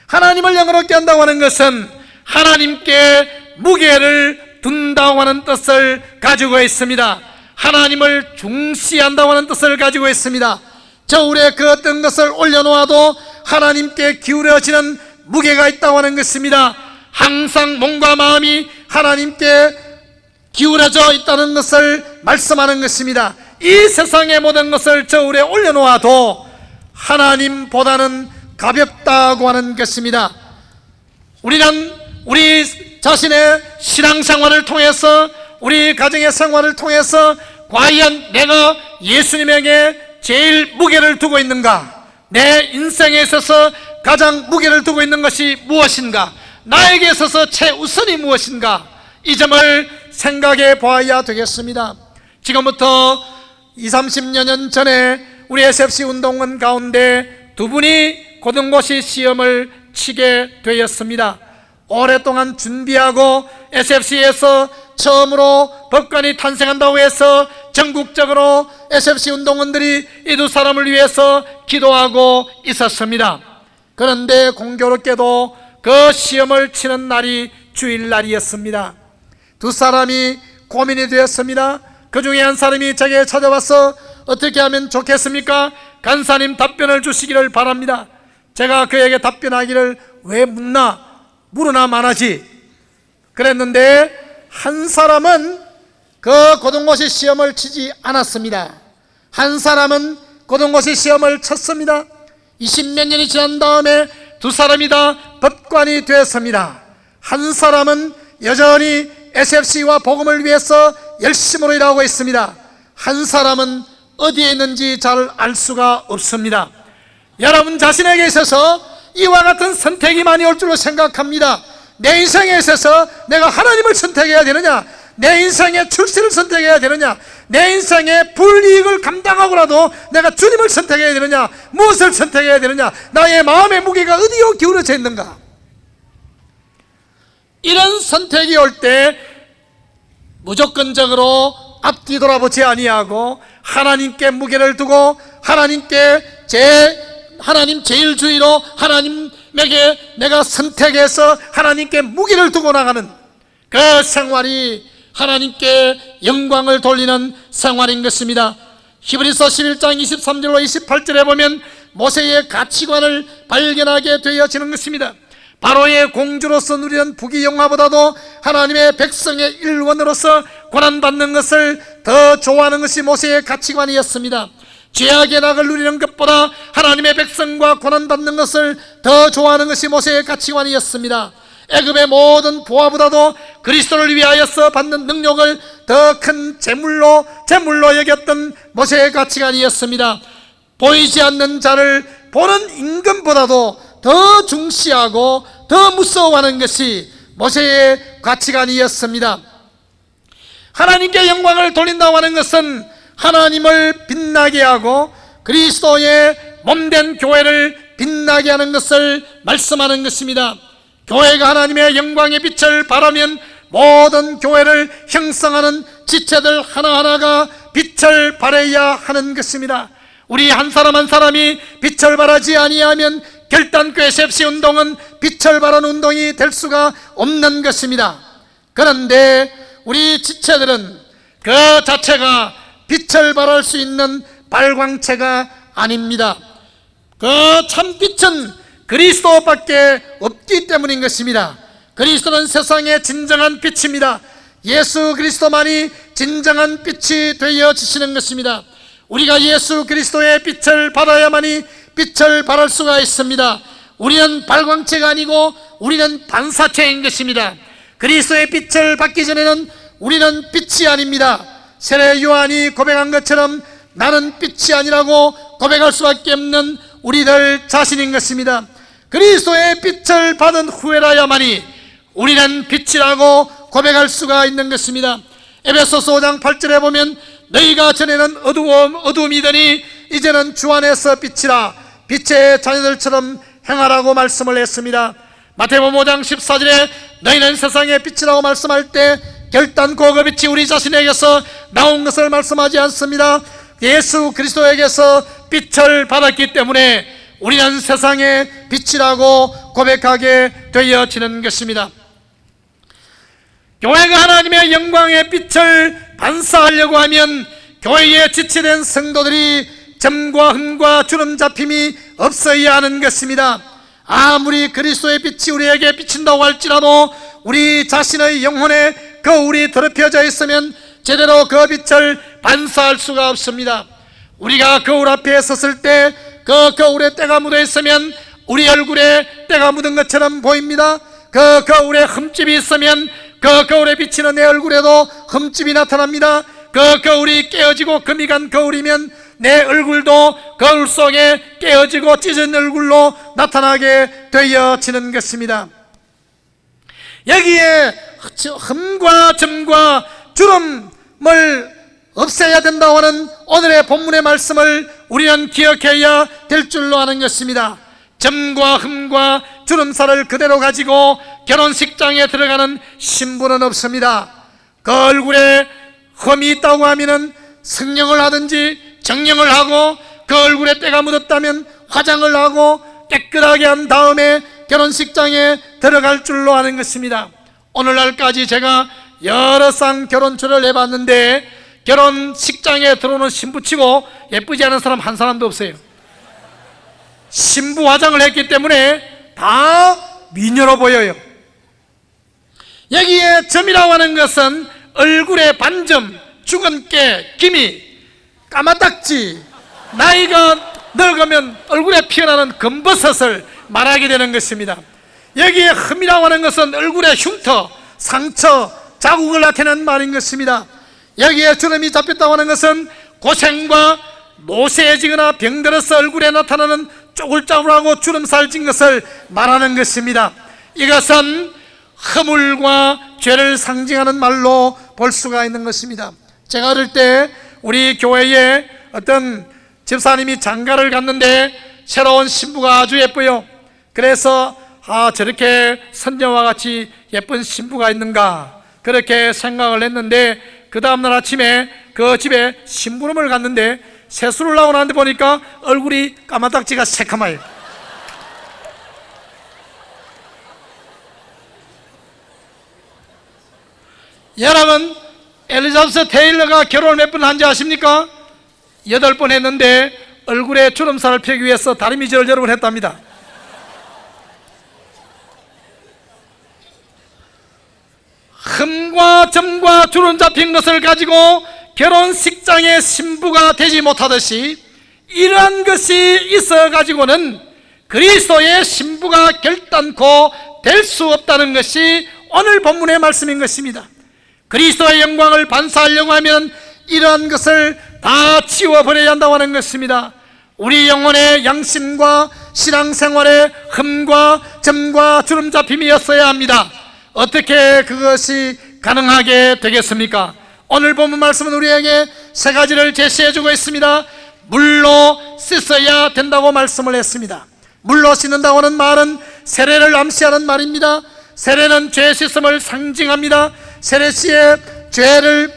[SPEAKER 3] 하나님을 영화롭게 한다고 하는 것은 하나님께 무게를 둔다고 하는 뜻을 가지고 있습니다. 하나님을 중시한다고 하는 뜻을 가지고 있습니다. 저울에 그 어떤 것을 올려놓아도 하나님께 기울여지는 무게가 있다고 하는 것입니다. 항상 몸과 마음이 하나님께 기울어져 있다는 것을 말씀하는 것입니다. 이 세상의 모든 것을 저울에 올려놓아도 하나님보다는 가볍다고 하는 것입니다. 우리는 우리 자신의 신앙생활을 통해서, 우리 가정의 생활을 통해서 과연 내가 예수님에게 제일 무게를 두고 있는가? 내 인생에 있어서 가장 무게를 두고 있는 것이 무엇인가? 나에게 있어서 최우선이 무엇인가? 이 점을 생각해 보아야 되겠습니다. 지금부터 20-30년 전에 우리 SFC 운동원 가운데 두 분이 고등고시 시험을 치게 되었습니다. 오랫동안 준비하고 SFC에서 처음으로 법관이 탄생한다고 해서 전국적으로 SFC 운동원들이 이 두 사람을 위해서 기도하고 있었습니다. 그런데 공교롭게도 그 시험을 치는 날이 주일날이었습니다. 두 사람이 고민이 되었습니다. 그 중에 한 사람이 제게 찾아와서 어떻게 하면 좋겠습니까? 간사님 답변을 주시기를 바랍니다. 제가 그에게 답변하기를 왜 물으나 말하지 그랬는데, 한 사람은 그 고등고시 시험을 치지 않았습니다. 한 사람은 고등고시 시험을 쳤습니다. 20몇 년이 지난 다음에 두 사람이 다 법관이 되었습니다. 한 사람은 여전히 SFC와 복음을 위해서 열심으로 일하고 있습니다. 한 사람은 어디에 있는지 잘 알 수가 없습니다. 여러분 자신에게 있어서 이와 같은 선택이 많이 올 줄로 생각합니다. 내 인생에 있어서 내가 하나님을 선택해야 되느냐, 내 인생의 출세를 선택해야 되느냐, 내 인생의 불이익을 감당하고라도 내가 주님을 선택해야 되느냐, 무엇을 선택해야 되느냐, 나의 마음의 무게가 어디로 기울어져 있는가. 이런 선택이 올 때 무조건적으로 앞뒤 돌아보지 아니하고 하나님께 무게를 두고 하나님 제일주의로 하나님에게 내가 선택해서 하나님께 무게를 두고 나가는 그 생활이 하나님께 영광을 돌리는 생활인 것입니다. 히브리서 11장 23절로 28절에 보면 모세의 가치관을 발견하게 되어지는 것입니다. 바로의 공주로서 누리는 부귀영화보다도 하나님의 백성의 일원으로서 고난받는 것을 더 좋아하는 것이 모세의 가치관이었습니다. 죄악의 낙을 누리는 것보다 하나님의 백성과 고난받는 것을 더 좋아하는 것이 모세의 가치관이었습니다. 애굽의 모든 부하보다도 그리스도를 위하여서 받는 능력을 더 큰 재물로 여겼던 모세의 가치관이었습니다. 보이지 않는 자를 보는 임금보다도 더 중시하고 더 무서워하는 것이 모세의 가치관이었습니다. 하나님께 영광을 돌린다고 하는 것은 하나님을 빛나게 하고 그리스도의 몸된 교회를 빛나게 하는 것을 말씀하는 것입니다. 교회가 하나님의 영광의 빛을 발하면 모든 교회를 형성하는 지체들 하나하나가 빛을 발해야 하는 것입니다. 우리 한 사람 한 사람이 빛을 발하지 아니하면 결단교회 셉시 운동은 빛을 발하는 운동이 될 수가 없는 것입니다. 그런데 우리 지체들은 그 자체가 빛을 발할 수 있는 발광체가 아닙니다. 그 참빛은 그리스도밖에 없기 때문인 것입니다. 그리스도는 세상의 진정한 빛입니다. 예수 그리스도만이 진정한 빛이 되어지시는 것입니다. 우리가 예수 그리스도의 빛을 받아야만이 빛을 발할 수가 있습니다. 우리는 발광체가 아니고 우리는 반사체인 것입니다. 그리스도의 빛을 받기 전에는 우리는 빛이 아닙니다. 세례 요한이 고백한 것처럼 나는 빛이 아니라고 고백할 수밖에 없는 우리들 자신인 것입니다. 그리스도의 빛을 받은 후에라야만이 우리는 빛이라고 고백할 수가 있는 것입니다. 에베소서 5장 8절에 보면 너희가 전에는 어두움이더니 이제는 주 안에서 빛이라 빛의 자녀들처럼 행하라고 말씀을 했습니다. 마태복음 5장 14절에 너희는 세상의 빛이라고 말씀할 때 결단코 그 빛이 우리 자신에게서 나온 것을 말씀하지 않습니다. 예수 그리스도에게서 빛을 받았기 때문에 우리는 세상의 빛이라고 고백하게 되어지는 것입니다. 교회가 하나님의 영광의 빛을 반사하려고 하면 교회에 지체된 성도들이 점과 흠과 주름 잡힘이 없어야 하는 것입니다. 아무리 그리스도의 빛이 우리에게 비친다고 할지라도 우리 자신의 영혼에 거울이 더럽혀져 있으면 제대로 그 빛을 반사할 수가 없습니다. 우리가 거울 앞에 섰을 때 그 거울에 때가 묻어 있으면 우리 얼굴에 때가 묻은 것처럼 보입니다. 그 거울에 흠집이 있으면 그 거울에 비치는 내 얼굴에도 흠집이 나타납니다. 그 거울이 깨어지고 금이 간 거울이면 내 얼굴도 거울 속에 깨어지고 찢은 얼굴로 나타나게 되어지는 것입니다. 여기에 흠과 점과 주름을 없애야 된다고 하는 오늘의 본문의 말씀을 우리는 기억해야 될 줄로 아는 것입니다. 점과 흠과 주름살을 그대로 가지고 결혼식장에 들어가는 신부는 없습니다. 그 얼굴에 흠이 있다고 하면 성령을 하든지 정령을 하고 그 얼굴에 때가 묻었다면 화장을 하고 깨끗하게 한 다음에 결혼식장에 들어갈 줄로 아는 것입니다. 오늘날까지 제가 여러 쌍 결혼초를 해봤는데 결혼식장에 들어오는 신부치고 예쁘지 않은 사람 한 사람도 없어요. 신부 화장을 했기 때문에 다 미녀로 보여요. 여기에 점이라고 하는 것은 얼굴의 반점, 죽은 깨, 기미, 까마딱지, 나이가 늙으면 얼굴에 피어나는 검버섯을 말하게 되는 것입니다. 여기에 흠이라고 하는 것은 얼굴의 흉터, 상처, 자국을 나타내는 말인 것입니다. 여기에 주름이 잡혔다고 하는 것은 고생과 노쇠해지거나 병들어서 얼굴에 나타나는 쪼글쪼글하고 주름살 진 것을 말하는 것입니다. 이것은 허물과 죄를 상징하는 말로 볼 수가 있는 것입니다. 제가 어릴 때 우리 교회에 어떤 집사님이 장가를 갔는데 새로운 신부가 아주 예뻐요. 그래서 저렇게 선녀와 같이 예쁜 신부가 있는가 그렇게 생각을 했는데 그 다음날 아침에 그 집에 심부름을 갔는데 세수를 하고 나는데 보니까 얼굴이 까마딱지가 새카마요. 여러분, 엘리자베스 테일러가 결혼을 몇 번 한지 아십니까? 8번 했는데 얼굴에 주름살을 펴기 위해서 다리미 절을 여러 번 했답니다. 흠과 점과 주름 잡힌 것을 가지고 결혼식장의 신부가 되지 못하듯이 이러한 것이 있어 가지고는 그리스도의 신부가 결단코 될 수 없다는 것이 오늘 본문의 말씀인 것입니다. 그리스도의 영광을 반사하려고 하면 이러한 것을 다 치워버려야 한다고 하는 것입니다. 우리 영혼의 양심과 신앙생활의 흠과 점과 주름 잡힘이었어야 합니다. 어떻게 그것이 가능하게 되겠습니까? 오늘 본문 말씀은 우리에게 세 가지를 제시해주고 있습니다. 물로 씻어야 된다고 말씀을 했습니다. 물로 씻는다고 하는 말은 세례를 암시하는 말입니다. 세례는 죄 씻음을 상징합니다. 세례 시에 죄를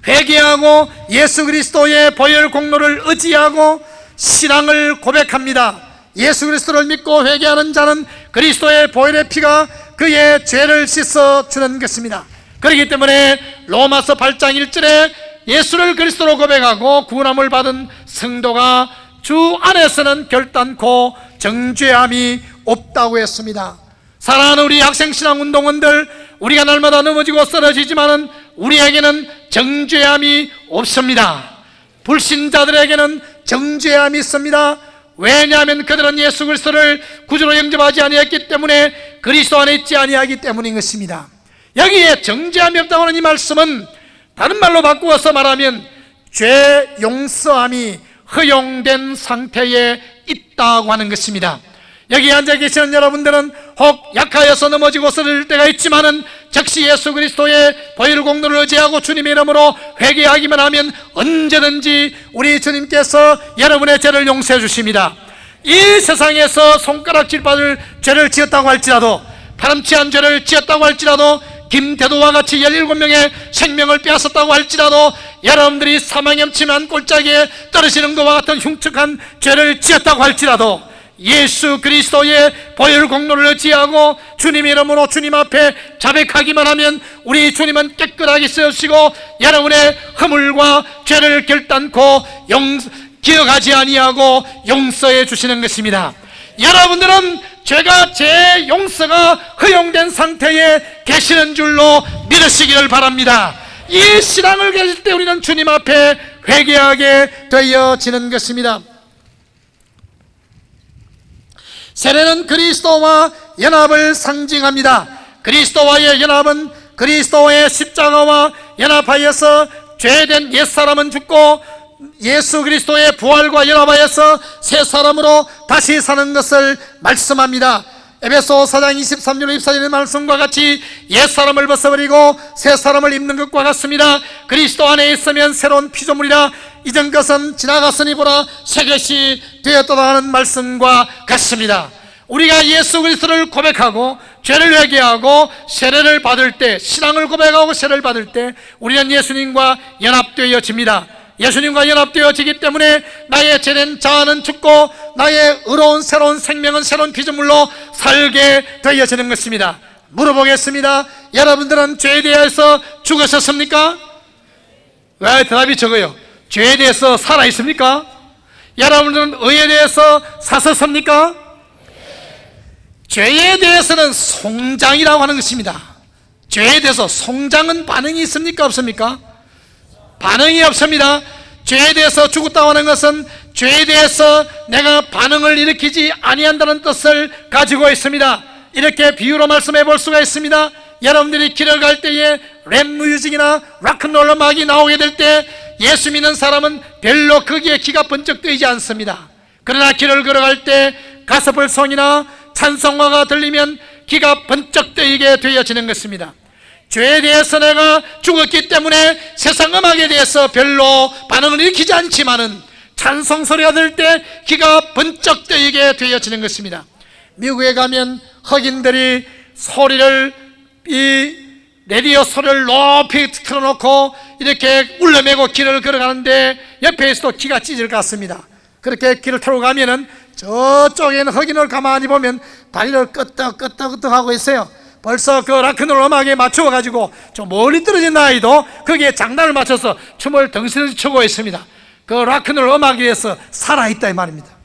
[SPEAKER 3] 회개하고 예수 그리스도의 보혈 공로를 의지하고 신앙을 고백합니다. 예수 그리스도를 믿고 회개하는 자는 그리스도의 보혈의 피가 그의 죄를 씻어주는 것입니다. 그렇기 때문에 로마서 8장 1절에 예수를 그리스도로 고백하고 구원함을 받은 성도가 주 안에서는 결단코 정죄함이 없다고 했습니다. 사랑하는 우리 학생신앙 운동원들, 우리가 날마다 넘어지고 쓰러지지만은 우리에게는 정죄함이 없습니다. 불신자들에게는 정죄함이 있습니다. 왜냐하면 그들은 예수 그리스도를 구주로 영접하지 아니했기 때문에, 그리스도 안에 있지 아니하기 때문인 것입니다. 여기에 정죄함이 없다고 하는 이 말씀은 다른 말로 바꾸어서 말하면 죄 용서함이 허용된 상태에 있다고 하는 것입니다. 여기 앉아 계시는 여러분들은 혹 약하여서 넘어지고 쓰러질 때가 있지만은 즉시 예수 그리스도의 보혈 공로를 의지하고 주님의 이름으로 회개하기만 하면 언제든지 우리 주님께서 여러분의 죄를 용서해 주십니다. 이 세상에서 손가락질 받을 죄를 지었다고 할지라도, 파렴치한 죄를 지었다고 할지라도, 김대도와 같이 17명의 생명을 빼앗았다고 할지라도, 여러분들이 사망의 엄침한 골짜기에 떨어지는 것과 같은 흉측한 죄를 지었다고 할지라도 예수 그리스도의 보혈 공로를 의지하고 주님의 이름으로 주님 앞에 자백하기만 하면 우리 주님은 깨끗하게 쓰시고 여러분의 허물과 죄를 결단코 기억하지 아니하고 용서해 주시는 것입니다. 여러분들은 죄가 제 용서가 허용된 상태에 계시는 줄로 믿으시기를 바랍니다. 이 신앙을 가질 때 우리는 주님 앞에 회개하게 되어지는 것입니다. 세례는 그리스도와 연합을 상징합니다. 그리스도와의 연합은 그리스도의 십자가와 연합하여서 죄된 옛사람은 죽고 예수 그리스도의 부활과 연합하여서 새 사람으로 다시 사는 것을 말씀합니다. 에베소 4장 23절 24절의 말씀과 같이 옛사람을 벗어버리고 새 사람을 입는 것과 같습니다. 그리스도 안에 있으면 새로운 피조물이라 이전 것은 지나갔으니 보라 새 것이 되었다는 말씀과 같습니다. 우리가 예수 그리스도를 고백하고 죄를 회개하고 세례를 받을 때, 신앙을 고백하고 세례를 받을 때 우리는 예수님과 연합되어집니다. 예수님과 연합되어지기 때문에 나의 죄된 자아는 죽고 나의 의로운 새로운 생명은 새로운 피조물로 살게 되어지는 것입니다. 물어보겠습니다. 여러분들은 죄에 대해서 죽으셨습니까? 왜 대답이 적어요? 죄에 대해서 살아있습니까? 여러분들은 의에 대해서 사셨습니까? 죄에 대해서는 송장이라고 하는 것입니다. 죄에 대해서 송장은 반응이 있습니까? 없습니까? 반응이 없습니다. 죄에 대해서 죽었다고 하는 것은 죄에 대해서 내가 반응을 일으키지 아니한다는 뜻을 가지고 있습니다. 이렇게 비유로 말씀해 볼 수가 있습니다. 여러분들이 길을 갈 때에 랩 뮤직이나 락큰롤 음악이 나오게 될 때 예수 믿는 사람은 별로 거기에 귀가 번쩍 뜨이지 않습니다. 그러나 길을 걸어갈 때 가스펠송이나 찬송가가 들리면 귀가 번쩍 뜨이게 되어지는 것입니다. 죄에 대해서 내가 죽었기 때문에 세상 음악에 대해서 별로 반응을 일으키지 않지만은 찬송 소리가 들을 때 귀가 번쩍 뜨이게 되어지는 것입니다. 미국에 가면 흑인들이 소리를 이 라디오 소리를 높이 틀어놓고 이렇게 울려매고 길을 걸어가는데 옆에서도 귀가 찢을 것 같습니다. 그렇게 길을 타고 가면은 저쪽에는 흑인을 가만히 보면 다리를 끄떡끄떡 하고 있어요. 벌써 그 락큰롤 음악에 맞춰가지고 좀 멀리 떨어진 아이도 거기에 장단을 맞춰서 춤을 덩실덩실 추고 있습니다. 그 락큰롤 음악에 대해서 살아있다 이 말입니다.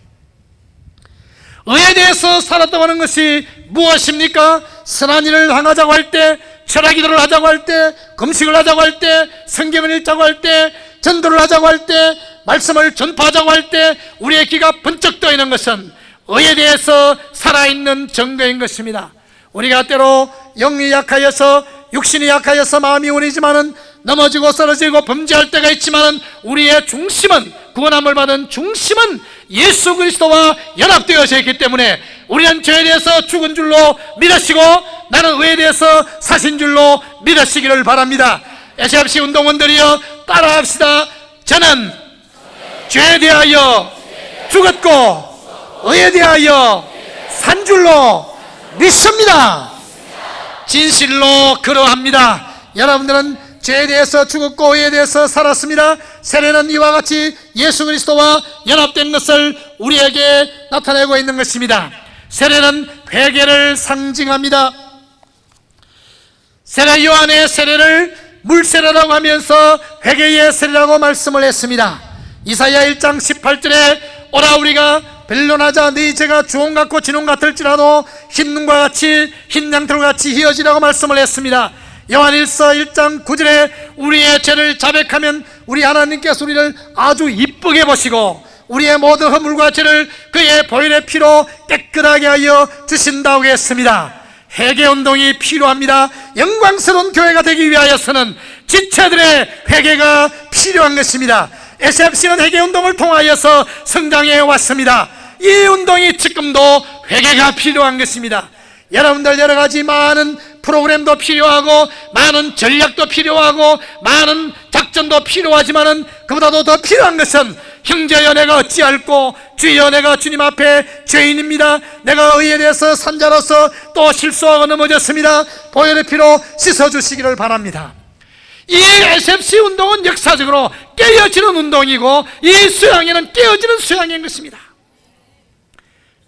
[SPEAKER 3] 의에 대해서 살았다고 하는 것이 무엇입니까? 선한 일을 행하자고 할 때, 철학기도를 하자고 할 때, 금식을 하자고 할 때, 성경을 읽자고 할 때, 전도를 하자고 할 때, 말씀을 전파하자고 할 때 우리의 귀가 번쩍 떠 있는 것은 의에 대해서 살아있는 증거인 것입니다. 우리가 때로 영이 약하여서, 육신이 약하여서 마음이 우리지만은 넘어지고 쓰러지고 범죄할 때가 있지만은 우리의 중심은, 구원함을 받은 중심은 예수 그리스도와 연합되어져 있기 때문에 우리는 죄에 대해서 죽은 줄로 믿으시고 나는 의에 대해서 사신 줄로 믿으시기를 바랍니다. SFC 운동원들이여 따라합시다. 저는 죄에 대하여 죽었고 의에 대하여 산 줄로 믿습니다. 진실로 그러합니다. 여러분들은 죄에 대해서 죽었고 의에 대해서 살았습니다. 세례는 이와 같이 예수 그리스도와 연합된 것을 우리에게 나타내고 있는 것입니다. 세례는 회개를 상징합니다. 세례 요한의 세례를 물세례라고 하면서 회개의 세례라고 말씀을 했습니다. 이사야 1장 18절에 오라 우리가 변론하자 네 죄가 주홍 같고 진홍 같을지라도 흰 눈과 같이 흰 양털같이 희어지라고 말씀을 했습니다. 요한일서 1장 9절에 우리의 죄를 자백하면 우리 하나님께서 우리를 아주 이쁘게 보시고 우리의 모든 허물과 죄를 그의 보혈의 피로 깨끗하게 하여 주신다고 했습니다. 회개운동이 필요합니다. 영광스러운 교회가 되기 위하여서는 지체들의 회개가 필요한 것입니다. SFC는 회개운동을 통하여서 성장해 왔습니다. 이 운동이 지금도 회개가 필요한 것입니다. 여러분들 여러가지 많은 프로그램도 필요하고 많은 전략도 필요하고 많은 작전도 필요하지만은 그보다도 더 필요한 것은 형제여 내가 어찌할꼬 주여 내가 주님 앞에 죄인입니다. 내가 의에 대해서 산자로서 또 실수하고 넘어졌습니다. 보혈의 피로 씻어주시기를 바랍니다. 이 SFC 운동은 역사적으로 깨어지는 운동이고 이 수양회는 깨어지는 수양회인 것입니다.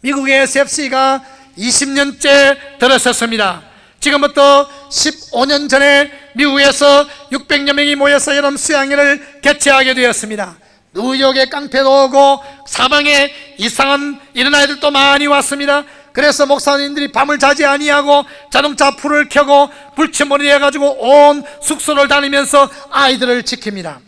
[SPEAKER 3] 미국의 SFC가 20년째 들어섰습니다. 지금부터 15년 전에 미국에서 600여 명이 모여서 여름 수양회를 개최하게 되었습니다. 뉴욕에 깡패도 오고 사방에 이상한 이런 아이들도 많이 왔습니다. 그래서 목사님들이 밤을 자지 아니하고 자동차 불을 켜고 불침몰이 해가지고 온 숙소를 다니면서 아이들을 지킵니다.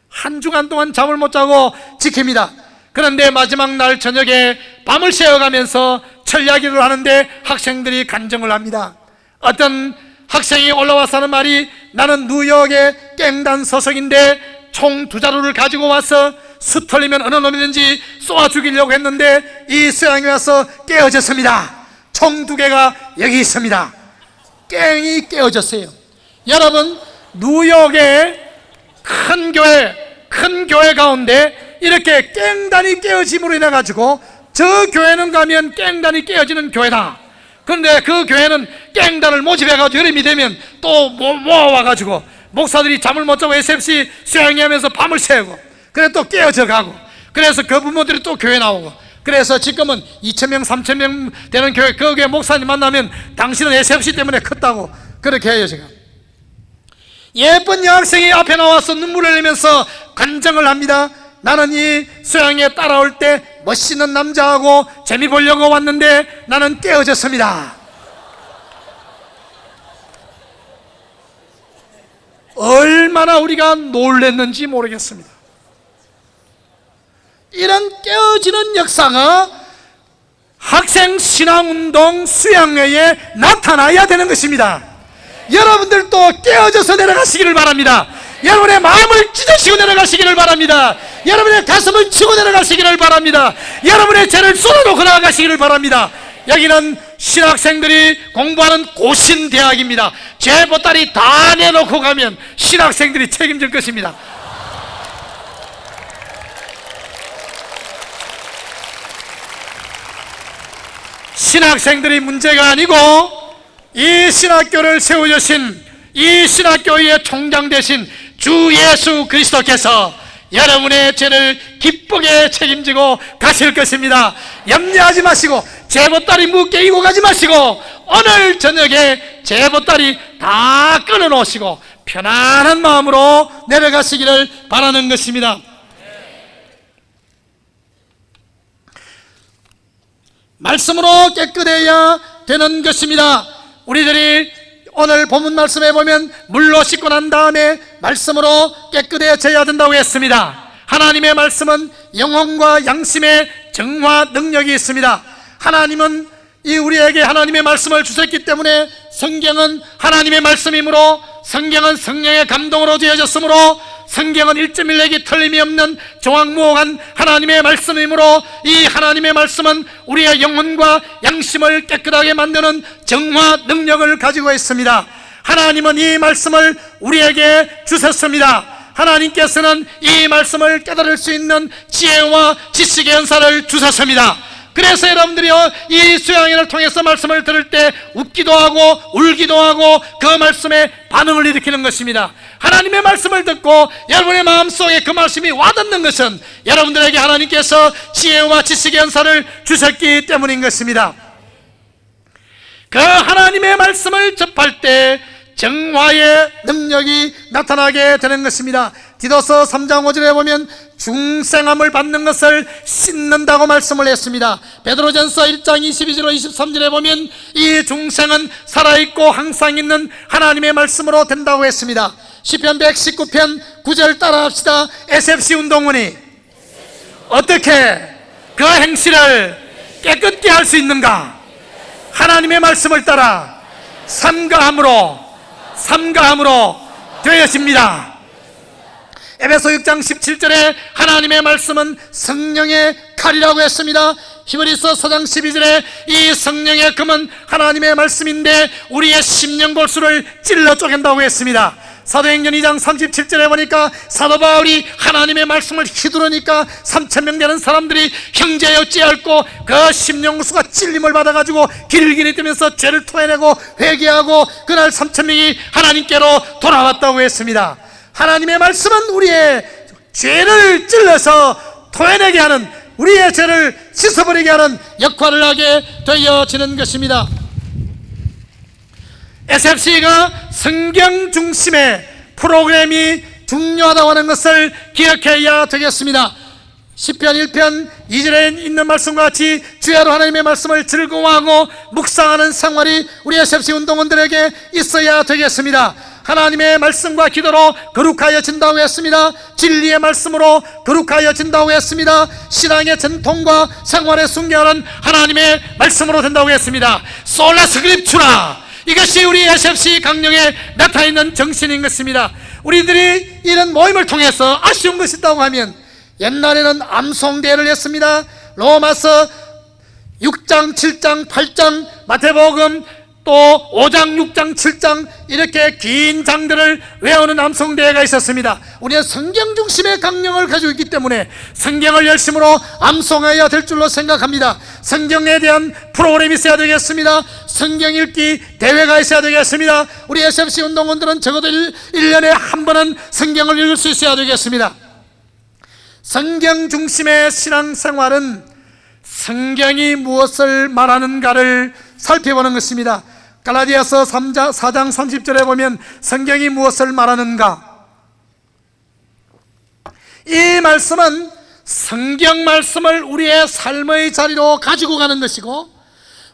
[SPEAKER 3] 한 주간 동안 잠을 못 자고 지킵니다. 그런데 마지막 날 저녁에 밤을 새워가면서 철야기를 하는데 학생들이 간증을 합니다. 어떤 학생이 올라와서 하는 말이 나는 뉴욕의 깽단 소속인데 총 2자루를 가지고 와서 수 털리면 어느 놈이든지 쏘아 죽이려고 했는데 이 수양에 와서 깨어졌습니다. 총 2개가 여기 있습니다. 깽이 깨어졌어요. 여러분 뉴욕의 큰 교회 가운데 이렇게 깽단이 깨어짐으로 인해 가지고 저 교회는 가면 깽단이 깨어지는 교회다. 그런데 그 교회는 깽단을 모집해가지고 여름이 되면 또 모아와가지고 목사들이 잠을 못 자고 SFC 수양회 하면서 밤을 새고 그래 또 깨어져 가고 그래서 그 부모들이 또 교회 나오고 그래서 지금은 2,000명 3,000명 되는 교회 그 교회 목사님 만나면 당신은 SFC 때문에 컸다고 그렇게 해요. 제가 예쁜 여학생이 앞에 나와서 눈물을 흘리면서 간증을 합니다. 나는 이 수양에 따라올 때 멋있는 남자하고 재미 보려고 왔는데 나는 깨어졌습니다. 얼마나 우리가 놀랬는지 모르겠습니다. 이런 깨어지는 역사가 학생 신앙운동 수양회에 나타나야 되는 것입니다. 여러분들도 깨어져서 내려가시기를 바랍니다. 여러분의 마음을 찢으시고 내려가시기를 바랍니다. 여러분의 가슴을 치고 내려가시기를 바랍니다. 여러분의 죄를 쏟아놓고 나아가시기를 바랍니다. 여기는 신학생들이 공부하는 고신대학입니다. 죄 보따리 다 내놓고 가면 신학생들이 책임질 것입니다. 신학생들이 문제가 아니고 이 신학교를 세워주신 이 신학교의 총장 되신 주 예수 그리스도께서 여러분의 죄를 기쁘게 책임지고 가실 것입니다. 염려하지 마시고 제보따리 무게 이고 가지 마시고 오늘 저녁에 제보따리 다 끊어놓으시고 편안한 마음으로 내려가시기를 바라는 것입니다. 말씀으로 깨끗해야 되는 것입니다. 우리들이 오늘 본문 말씀에 보면 물로 씻고 난 다음에 말씀으로 깨끗해져야 된다고 했습니다. 하나님의 말씀은 영혼과 양심의 정화 능력이 있습니다. 하나님은 우리에게 하나님의 말씀을 주셨기 때문에 성경은 하나님의 말씀이므로, 성경은 성령의 감동으로 되어졌으므로, 성경은 1.1레기 틀림이 없는 조각무혹한 하나님의 말씀이므로, 이 하나님의 말씀은 우리의 영혼과 양심을 깨끗하게 만드는 정화 능력을 가지고 있습니다. 하나님은 이 말씀을 우리에게 주셨습니다. 하나님께서는 이 말씀을 깨달을 수 있는 지혜와 지식의 은사를 주셨습니다. 그래서 여러분들이요, 이 수양회를 통해서 말씀을 들을 때 웃기도 하고 울기도 하고 그 말씀에 반응을 일으키는 것입니다. 하나님의 말씀을 듣고 여러분의 마음속에 그 말씀이 와닿는 것은 여러분들에게 하나님께서 지혜와 지식의 은사를 주셨기 때문인 것입니다. 그 하나님의 말씀을 접할 때 정화의 능력이 나타나게 되는 것입니다. 디도서 3장 5절에 보면 중생함을 받는 것을 씻는다고 말씀을 했습니다. 베드로전서 1장 22절 23절에 보면 이 중생은 살아있고 항상 있는 하나님의 말씀으로 된다고 했습니다. 시편 119편 9절 따라합시다. SFC 운동원이 어떻게 그 행실을 깨끗게 할 수 있는가? 하나님의 말씀을 따라 삼가함으로 되어집니다. 에베소 6장 17절에 하나님의 말씀은 성령의 칼이라고 했습니다. 히브리서 4장 12절에 이 성령의 금은 하나님의 말씀인데 우리의 심령골수를 찔러 쪼갠다고 했습니다. 사도행전 2장 37절에 보니까 사도 바울이 하나님의 말씀을 휘두르니까 3,000명 되는 사람들이 형제여 찌않고 그 심령골수가 찔림을 받아가지고 길길이 뛰면서 죄를 토해내고 회개하고 그날 3,000명이 하나님께로 돌아왔다고 했습니다. 하나님의 말씀은 우리의 죄를 찔러서 토해내게 하는, 우리의 죄를 씻어버리게 하는 역할을 하게 되어지는 것입니다. SFC가 성경 중심의 프로그램이 중요하다고 하는 것을 기억해야 되겠습니다. 시편 1편 2절에 있는 말씀과 같이 주야로 하나님의 말씀을 즐거워하고 묵상하는 생활이 우리 SFC 운동원들에게 있어야 되겠습니다. 하나님의 말씀과 기도로 거룩하여진다고 했습니다. 진리의 말씀으로 거룩하여진다고 했습니다. 신앙의 전통과 생활의 순결은 하나님의 말씀으로 된다고 했습니다. 솔라 스크립추라, 이것이 우리 SFC 강령에 나타있는 정신인 것입니다. 우리들이 이런 모임을 통해서 아쉬운 것이 있다고 하면, 옛날에는 암송대회를 했습니다. 로마서 6장, 7장, 8장, 마태복음 또 5장, 6장, 7장 이렇게 긴 장들을 외우는 암송대회가 있었습니다. 우리는 성경 중심의 강령을 가지고 있기 때문에 성경을 열심으로 암송해야 될 줄로 생각합니다. 성경에 대한 프로그램이 있어야 되겠습니다. 성경 읽기 대회가 있어야 되겠습니다. 우리 SFC 운동원들은 적어도 1년에 한 번은 성경을 읽을 수 있어야 되겠습니다. 성경 중심의 신앙생활은 성경이 무엇을 말하는가를 살펴보는 것입니다. 갈라디아서 4장 30절에 보면 성경이 무엇을 말하는가? 이 말씀은 성경 말씀을 우리의 삶의 자리로 가지고 가는 것이고,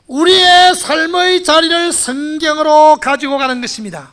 [SPEAKER 3] 우리의 삶의 자리를 성경으로 가지고 가는 것입니다.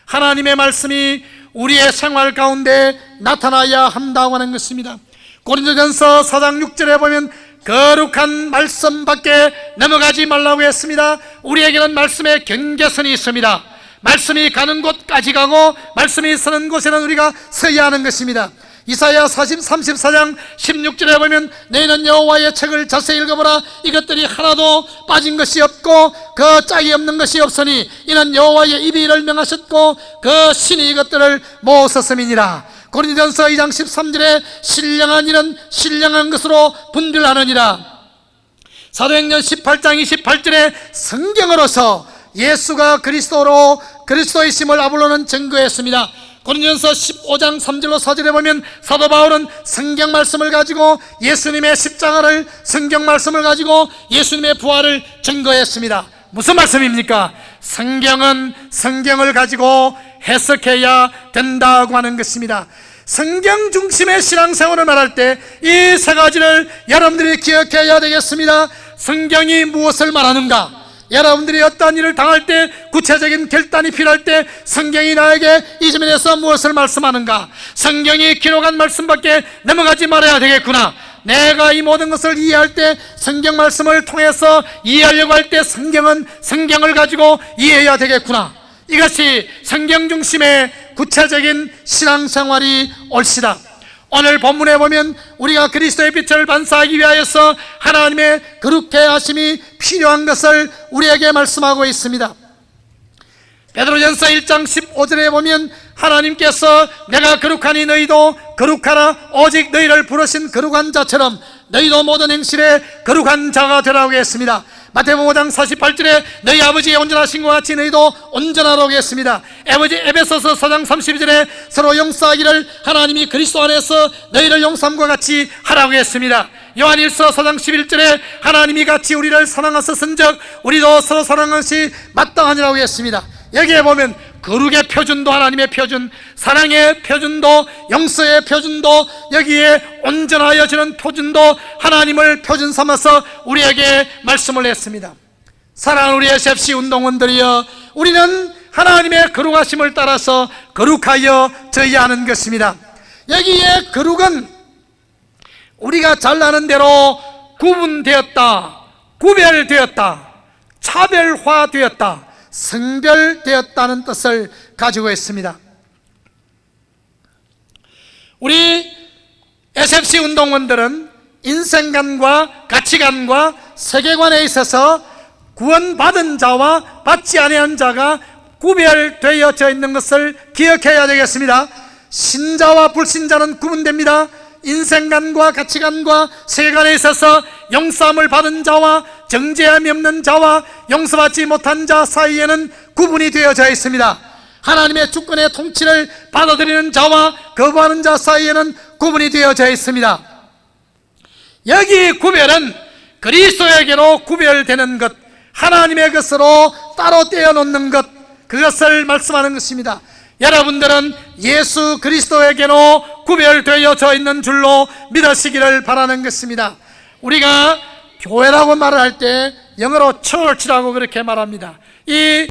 [SPEAKER 3] 하나님의 말씀이 우리의 생활 가운데 나타나야 한다고 하는 것입니다. 고린도전서 4장 6절에 보면 거룩한 말씀 밖에 넘어가지 말라고 했습니다. 우리에게는 말씀의 경계선이 있습니다. 말씀이 가는 곳까지 가고 말씀이 서는 곳에는 우리가 서야 하는 것입니다. 이사야 34장 16절에 보면 너희는 여호와의 책을 자세히 읽어보라. 이것들이 하나도 빠진 것이 없고 그 짝이 없는 것이 없으니 이는 여호와의 입이 이를 명하셨고 그 신이 이것들을 모으셨음이니라. 고린도전서 2장 13절에 신령한 이는 신령한 것으로 분별하느니라. 사도행전 18장 28절에 성경으로서 예수가 그리스도이심을 아볼로는 증거했습니다. 고린도전서 15장 3절로 4절에 보면 사도 바울은 성경 말씀을 가지고 예수님의 십자가를, 성경 말씀을 가지고 예수님의 부활을 증거했습니다. 무슨 말씀입니까? 성경은 성경을 가지고 해석해야 된다고 하는 것입니다. 성경 중심의 신앙생활을 말할 때 이 세 가지를 여러분들이 기억해야 되겠습니다. 성경이 무엇을 말하는가? 여러분들이 어떠한 일을 당할 때, 구체적인 결단이 필요할 때 성경이 나에게 이 점에 대해서 무엇을 말씀하는가? 성경이 기록한 말씀밖에 넘어가지 말아야 되겠구나. 내가 이 모든 것을 이해할 때, 성경 말씀을 통해서 이해하려고 할 때 성경은 성경을 가지고 이해해야 되겠구나. 이것이 성경 중심의 구체적인 신앙생활이 옳시다. 오늘 본문에 보면 우리가 그리스도의 빛을 반사하기 위하여서 하나님의 거룩해 하심이 필요한 것을 우리에게 말씀하고 있습니다. 베드로전서 1장 15절에 보면 하나님께서 내가 거룩하니 너희도 거룩하라, 오직 너희를 부르신 거룩한 자처럼 너희도 모든 행실에 거룩한 자가 되라고 했습니다. 마태복음 5장 48절에 너희 아버지의 온전하신 것 같이 너희도 온전하라고 했습니다. 에베소서 4장 32절에 서로 용서하기를 하나님이 그리스도 안에서 너희를 용서함과 같이 하라고 했습니다. 요한일서 4장 11절에 하나님이 같이 우리를 사랑하셨은즉 우리도 서로 사랑하는 것이 마땅하니라고 했습니다. 여기에 보면 거룩의 표준도 하나님의 표준, 사랑의 표준도, 용서의 표준도, 여기에 온전하여 주는 표준도 하나님을 표준 삼아서 우리에게 말씀을 했습니다. 사랑하는 우리 SFC 운동원들이여, 우리는 하나님의 거룩하심을 따라서 거룩하여 져야 하는 것입니다. 여기에 거룩은 우리가 잘 아는 대로 구분되었다, 구별되었다, 차별화되었다, 성별되었다는 뜻을 가지고 있습니다. 우리 SFC 운동원들은 인생관과 가치관과 세계관에 있어서 구원받은 자와 받지 아니한 자가 구별되어져 있는 것을 기억해야 되겠습니다. 신자와 불신자는 구분됩니다. 인생관과 가치관과 세계관에 있어서 용서함을 받은 자와 정죄함이 없는 자와 용서받지 못한 자 사이에는 구분이 되어져 있습니다. 하나님의 주권의 통치를 받아들이는 자와 거부하는 자 사이에는 구분이 되어져 있습니다. 여기 구별은 그리스도에게로 구별되는 것, 하나님의 것으로 따로 떼어놓는 것, 그것을 말씀하는 것입니다. 여러분들은 예수 그리스도에게로 구별되어져 있는 줄로 믿으시기를 바라는 것입니다. 우리가 교회라고 말을 할 때 영어로 church라고 그렇게 말합니다. 이